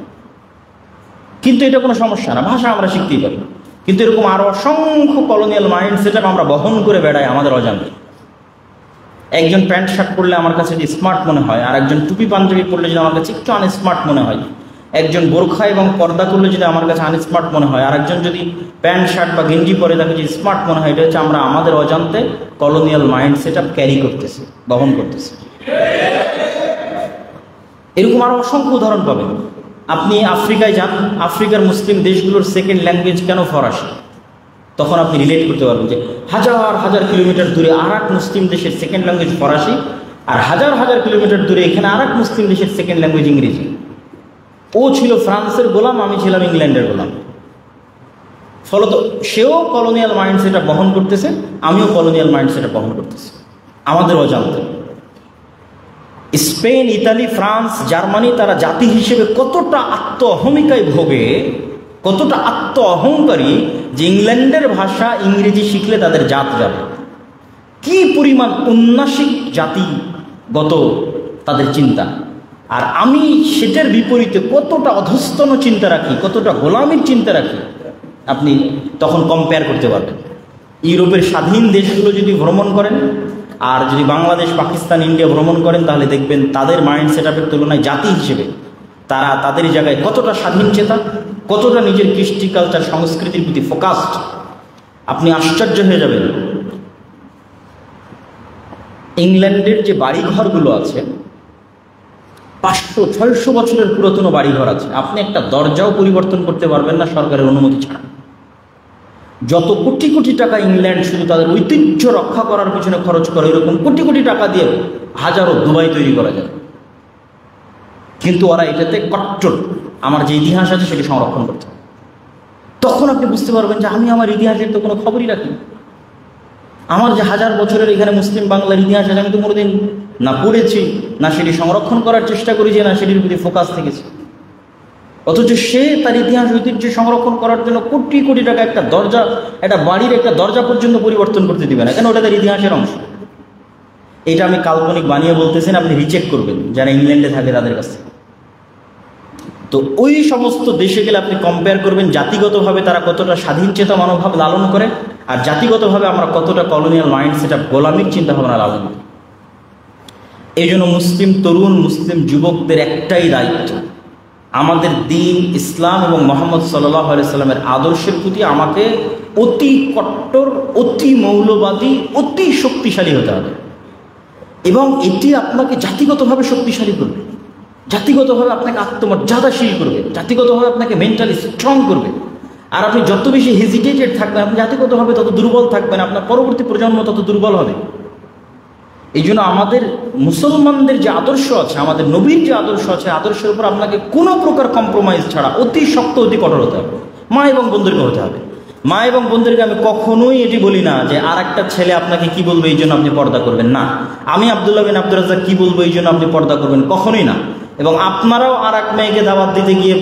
কিন্তু এটা কোনো সমস্যা না, ভাষা আমরা শিখতেই পারি। কিন্তু এরকম আরও অসংখ্য কলোনিয়াল মাইন্ডসেট আমরা বহন করে বেড়াই আমাদের অজান্তে। একজন প্যান্ট শার্ট পরলে আমার কাছে যে স্মার্ট মনে হয়, আর একজন টুপি পাঞ্জাবি পরলে যদি আমার কাছে একটু আনস্মার্ট মনে হয়, একজন বোরখা এবং পর্দা করলে যদি আমার কাছে আনস্মার্ট মনে হয়, আর একজন যদি প্যান্ট শার্ট বা গেঞ্জি পরে তাকে যদি স্মার্ট মনে হয়, এটা হচ্ছে আমরা আমাদের অজান্তে colonial mind set up carry করতেছি, বহন করতেছি। এরকম আরও অসংখ্য উদাহরণ পাবেন। আপনি আফ্রিকায় যান, আফ্রিকার মুসলিম দেশগুলোর সেকেন্ড ল্যাঙ্গুয়েজ কেন ফরাসি? তখন আপনি রিলেট করতে পারবেন যে হাজার হাজার কিলোমিটার দূরে আর এক মুসলিম দেশের সেকেন্ড ল্যাঙ্গুয়েজ ফরাসি, আর হাজার হাজার কিলোমিটার দূরে এখানে আর এক মুসলিম দেশের সেকেন্ড ল্যাঙ্গুয়েজ ইংরেজি। ও ছিল ফ্রান্সের গোলাম, আমি ছিলাম ইংল্যান্ডের গোলাম। ফলত সেও কলোনিয়াল মাইন্ডসেটটা বহন করতেছে, আমিও কলোনিয়াল মাইন্ডসেটটা বহন করতেছি আমাদের অজান্তে। স্পেন, ইতালি, ফ্রান্স, জার্মানি তারা জাতি হিসেবে কতটা আত্ম অহমিকায় ভোগে, কতটা আত্ম অহংকারী যে ইংল্যান্ডের ভাষা ইংরেজি শিখলে তাদের জাত যাবে। কি পরিমাণ উন্নাসিক জাতিগত তাদের চিন্তা, আর আমি সেটার বিপরীতে কতটা অধস্তন চিন্তা রাখি, কতটা গোলামির চিন্তা রাখি, আপনি তখন কম্পেয়ার করতে পারবেন। ইউরোপের স্বাধীন দেশগুলো যদি ভ্রমণ করেন আর যদি বাংলাদেশ, পাকিস্তান, ইন্ডিয়া ভ্রমণ করেন, তাহলে দেখবেন তাদের মাইন্ড সেট আপের তুলনায় জাতি হিসেবে তারা তাদের জায়গায় কতটা স্বাধীন চেতা, কতটা নিজের কৃষ্টি, কালচার, সংস্কৃতির প্রতি ফোকাসড। আপনি আশ্চর্য হয়ে যাবেন। ইংল্যান্ডের যে বাড়িঘরগুলো আছে, 500-600 বছরের পুরাতন বাড়িঘর আছে, আপনি একটা দরজাও পরিবর্তন করতে পারবেন না সরকারের অনুমতি ছাড়া। যত কোটি কোটি টাকা ইংল্যান্ড শুধু তাদের ঐতিহ্য রক্ষা করার পিছনে খরচ করে, এরকম কোটি কোটি টাকা দিয়ে হাজারো দুবাই তৈরি করা যায়, কিন্তু ওরা এটাতে কট্টর। আমার যে ইতিহাস আছে সেটি সংরক্ষণ করতে। তখন আপনি বুঝতে পারবেন যে আমি আমার ইতিহাসের তো কোনো খবরই রাখি। আমার যে হাজার বছরের এখানে মুসলিম বাংলার ইতিহাস আছে, আমি তো কোনোদিন না পড়েছি, না সেটি সংরক্ষণ করার চেষ্টা করেছি, না সেটির প্রতি ফোকাস থেকেছি। অথচ সে তার ইতিহাস ঐতিহ্য সংরক্ষণ করার জন্য কোটি কোটি টাকা একটা দরজা, একটা বাড়ির একটা দরজা পর্যন্ত পরিবর্তন করতে দিবে না, কেন? ওটা তার ইতিহাসের অংশ। এটা আমি কাল্পনিক বানিয়ে বলতেছেন, আপনি রিচেক করবেন যারা ইংল্যান্ডে থাকে তাদের কাছে। তো ওই সমস্ত দেশে গেলে আপনি কম্পেয়ার করবেন জাতিগতভাবে তারা কতটা স্বাধীন চেতা মনোভাব লালন করে, আর জাতিগতভাবে আমরা কতটা কলোনিয়াল মাইন্ড সেট আপ, গোলামির চিন্তাভাবনা লালন করি। এই জন্য মুসলিম তরুণ, মুসলিম যুবকদের একটাই দায়িত্ব, আমাদের দ্বীন, ইসলাম এবং মুহাম্মদ সাল্লাল্লাহু আলাইহি সাল্লামের আদর্শের প্রতি আমাকে অতি কট্টর, অতি মৌলবাদী, অতি শক্তিশালী হতে হবে। এবং এটি আপনাকে জাতিগতভাবে শক্তিশালী করবে, জাতিগতভাবে আপনাকে আত্মমর্যাদাশীল করবে, জাতিগতভাবে আপনাকে মেন্টালি স্ট্রং করবে। আর আপনি যত বেশি হেজিটেটেড থাকবেন, আপনি জাতিগতভাবে তত দুর্বল থাকবেন, আপনার পরবর্তী প্রজন্ম তত দুর্বল হবে। এই জন্য আমাদের মুসলমানদের যে আদর্শ আছে, আমাদের নবীর যে আদর্শ আছে, আদর্শের উপর আপনাকে কোনো প্রকার কম্প্রোমাইজ ছাড়া অতি শক্ত অতি কঠোর হতে হবে, মা এবং বোনদেরকে হতে হবে। মা এবং বোনদেরকে আমি কখনোই এটি বলি না যে আর একটা ছেলে আপনাকে কি বলবে এই জন্য আপনি পর্দা করবেন, না। আমি আব্দুল্লাহ বিন আব্দুর রাজ্জাক কি বলবো এই জন্য আপনি পর্দা করবেন, কখনোই না। এবং আপনারাও আর এক মেয়েকে দাওয়াত দিতে গিয়ে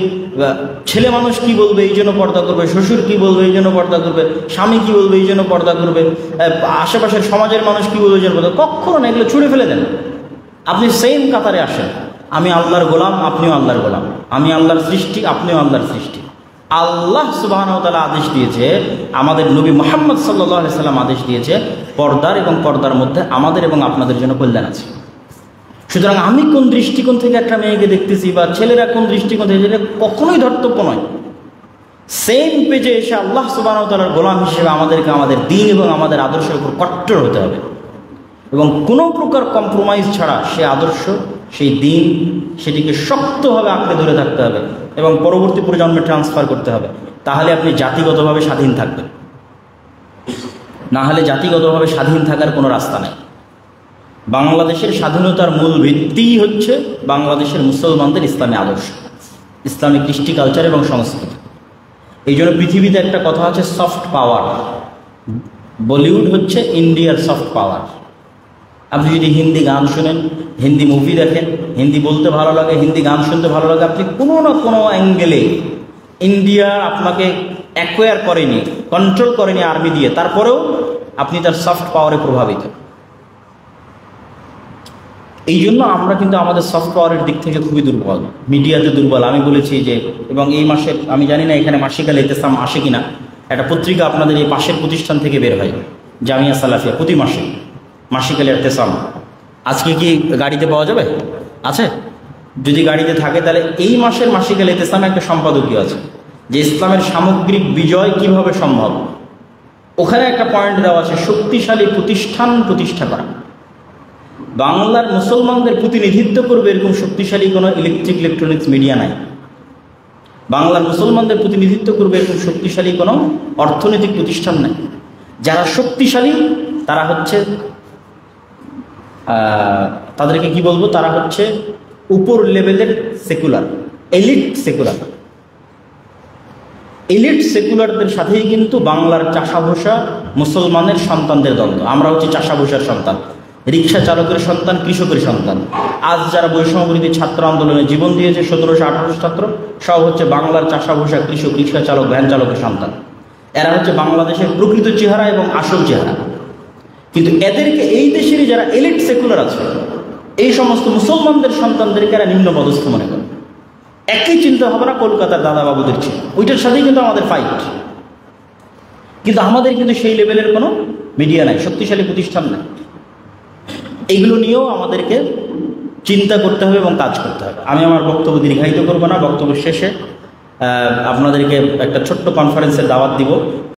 ছেলে মানুষ কি বলবে এই জন্য পর্দা করবে, শ্বশুর কি বলবে এই জন্য পর্দা করবে, স্বামী কি বলবে এই জন্য পর্দা করবে, আশেপাশের সমাজের মানুষ কি বলবে এই জন্য পর্দা, কখনো না। এগুলো ছুড়ে ফেলে দেন। আপনি সেম কাতারে আসেন। আমি আল্লাহর গোলাম, আপনিও আল্লাহর গোলাম। আমি আল্লাহর সৃষ্টি, আপনিও আল্লাহর সৃষ্টি। আল্লাহ সুবহানাহু ওয়া তাআলা আদেশ দিয়েছে, আমাদের নবী মুহাম্মদ সাল্লাল্লাহু আলাইহি সাল্লাম আদেশ দিয়েছে, পর্দার এবং পর্দার মধ্যে আমাদের এবং আপনাদের জন্য কল্যাণ আছে। সুতরাং আমি কোন দৃষ্টিকোণ থেকে একটা মেয়েকে দেখতেছি বা ছেলেরা কোন দৃষ্টিকোণ থেকে, এটা কখনোই ধর্তব্য নয়। সেম পেজে এসে আল্লাহ সুবহানাহু ওয়া তাআলার গোলাম হিসেবে আমাদেরকে আমাদের দ্বীন এবং আমাদের আদর্শের উপর কট্টর হতে হবে এবং কোনো প্রকার কম্প্রোমাইজ ছাড়া সে আদর্শ, সেই দ্বীন, সেটিকে শক্তভাবে আঁকড়ে ধরে থাকতে হবে এবং পরবর্তী প্রজন্মে ট্রান্সফার করতে হবে। তাহলে আপনি জাতিগতভাবে স্বাধীন থাকবেন, না হলে জাতিগতভাবে স্বাধীন থাকার কোনো রাস্তা নেই। বাংলাদেশের স্বাধীনতার মূল ভিত্তিই হচ্ছে বাংলাদেশের মুসলমানদের ইসলামী আদর্শ, ইসলামী কৃষ্টি কালচার এবং সংস্কৃতি। এই জন্য পৃথিবীতে একটা কথা আছে, সফট পাওয়ার। বলিউড হচ্ছে ইন্ডিয়ার সফট পাওয়ার। আপনি যদি হিন্দি গান শুনেন, হিন্দি মুভি দেখেন, হিন্দি বলতে ভালো লাগে, হিন্দি গান শুনতে ভালো লাগে, আপনি কোনো না কোনো অ্যাঙ্গেলে ইন্ডিয়া আপনাকে অ্যাকোয়ার করেনি, কন্ট্রোল করেনি আর্মি দিয়ে, তারপরেও আপনি তার সফট পাওয়ারে প্রভাবিত। এই জন্য আমরা কিন্তু আমাদের সফট পাওয়ারের দিক থেকে খুবই দুর্বল, মিডিয়াতে দুর্বল। আমি বলেছি যে, এবং এই মাসে আমি জানি না এখানে মাসিকাল ইতেসাম আসে কিনা, একটা পত্রিকা আপনাদের এই পাশের প্রতিষ্ঠান থেকে বের হয়, জামিয়া সালাফিয়া, প্রতি মাসে মাসিকাল ইতেসাম। আজকে কি গাড়িতে পাওয়া যাবে? আছে? যদি গাড়িতে থাকে তাহলে এই মাসের মাসিকাল ইতেসামে একটা সম্পাদকীয় আছে যে ইসলামের সামগ্রিক বিজয় কিভাবে সম্ভব। ওখানে একটা পয়েন্ট দেওয়া আছে, শক্তিশালী প্রতিষ্ঠান প্রতিষ্ঠা করা। বাংলার মুসলমানদের প্রতিনিধিত্ব করবে এরকম শক্তিশালী কোনো ইলেকট্রনিক্স মিডিয়া নাই। বাংলার মুসলমানদের প্রতিনিধিত্ব করবে এরকম শক্তিশালী কোনো অর্থনৈতিক প্রতিষ্ঠান নাই। যারা শক্তিশালী তারা হচ্ছে, তাদেরকে কি বলবো, তারা হচ্ছে উপর লেভেলের সেকুলার, এলিট সেকুলার। এলিট সেকুলারদের সাথেই কিন্তু বাংলার চাষাভূষা মুসলমানের সন্তানদের দ্বন্দ্ব। আমরা হচ্ছে চাষাভূষার সন্তান, রিক্সা চালকের সন্তান, কৃষকের সন্তান। আজ যারা বৈষম্যবিরোধী ছাত্র আন্দোলনে জীবন দিয়েছে 1700-1800 ছাত্র, সব হচ্ছে বাংলার চাষাভূষা, কৃষক, রিক্সা চালক, ভ্যান চালকের সন্তান। এরা হচ্ছে বাংলাদেশের প্রকৃত চেহারা এবং আসল চেহারা। কিন্তু এদেরকে, এই দেশেরই যারা এলিট সেকুলার আছে, এই সমস্ত মুসলমানদের সন্তানদেরকে এরা নিম্ন পদস্থ মনে করে। একই চিন্তা ভাবনা কলকাতার দাদা বাবুদের ছিল, ওইটার সাথেই কিন্তু আমাদের ফাইট। কিন্তু আমাদের কিন্তু সেই লেভেলের কোনো মিডিয়া নাই, শক্তিশালী প্রতিষ্ঠান নাই। এইগুলো নিয়েও আমাদেরকে চিন্তা করতে হবে এবং কাজ করতে হবে। আমি আমার বক্তব্য দীর্ঘায়িত করব না। বক্তব্য শেষে আপনাদেরকে একটা ছোট্ট কনফারেন্সের দাওয়াত দিব।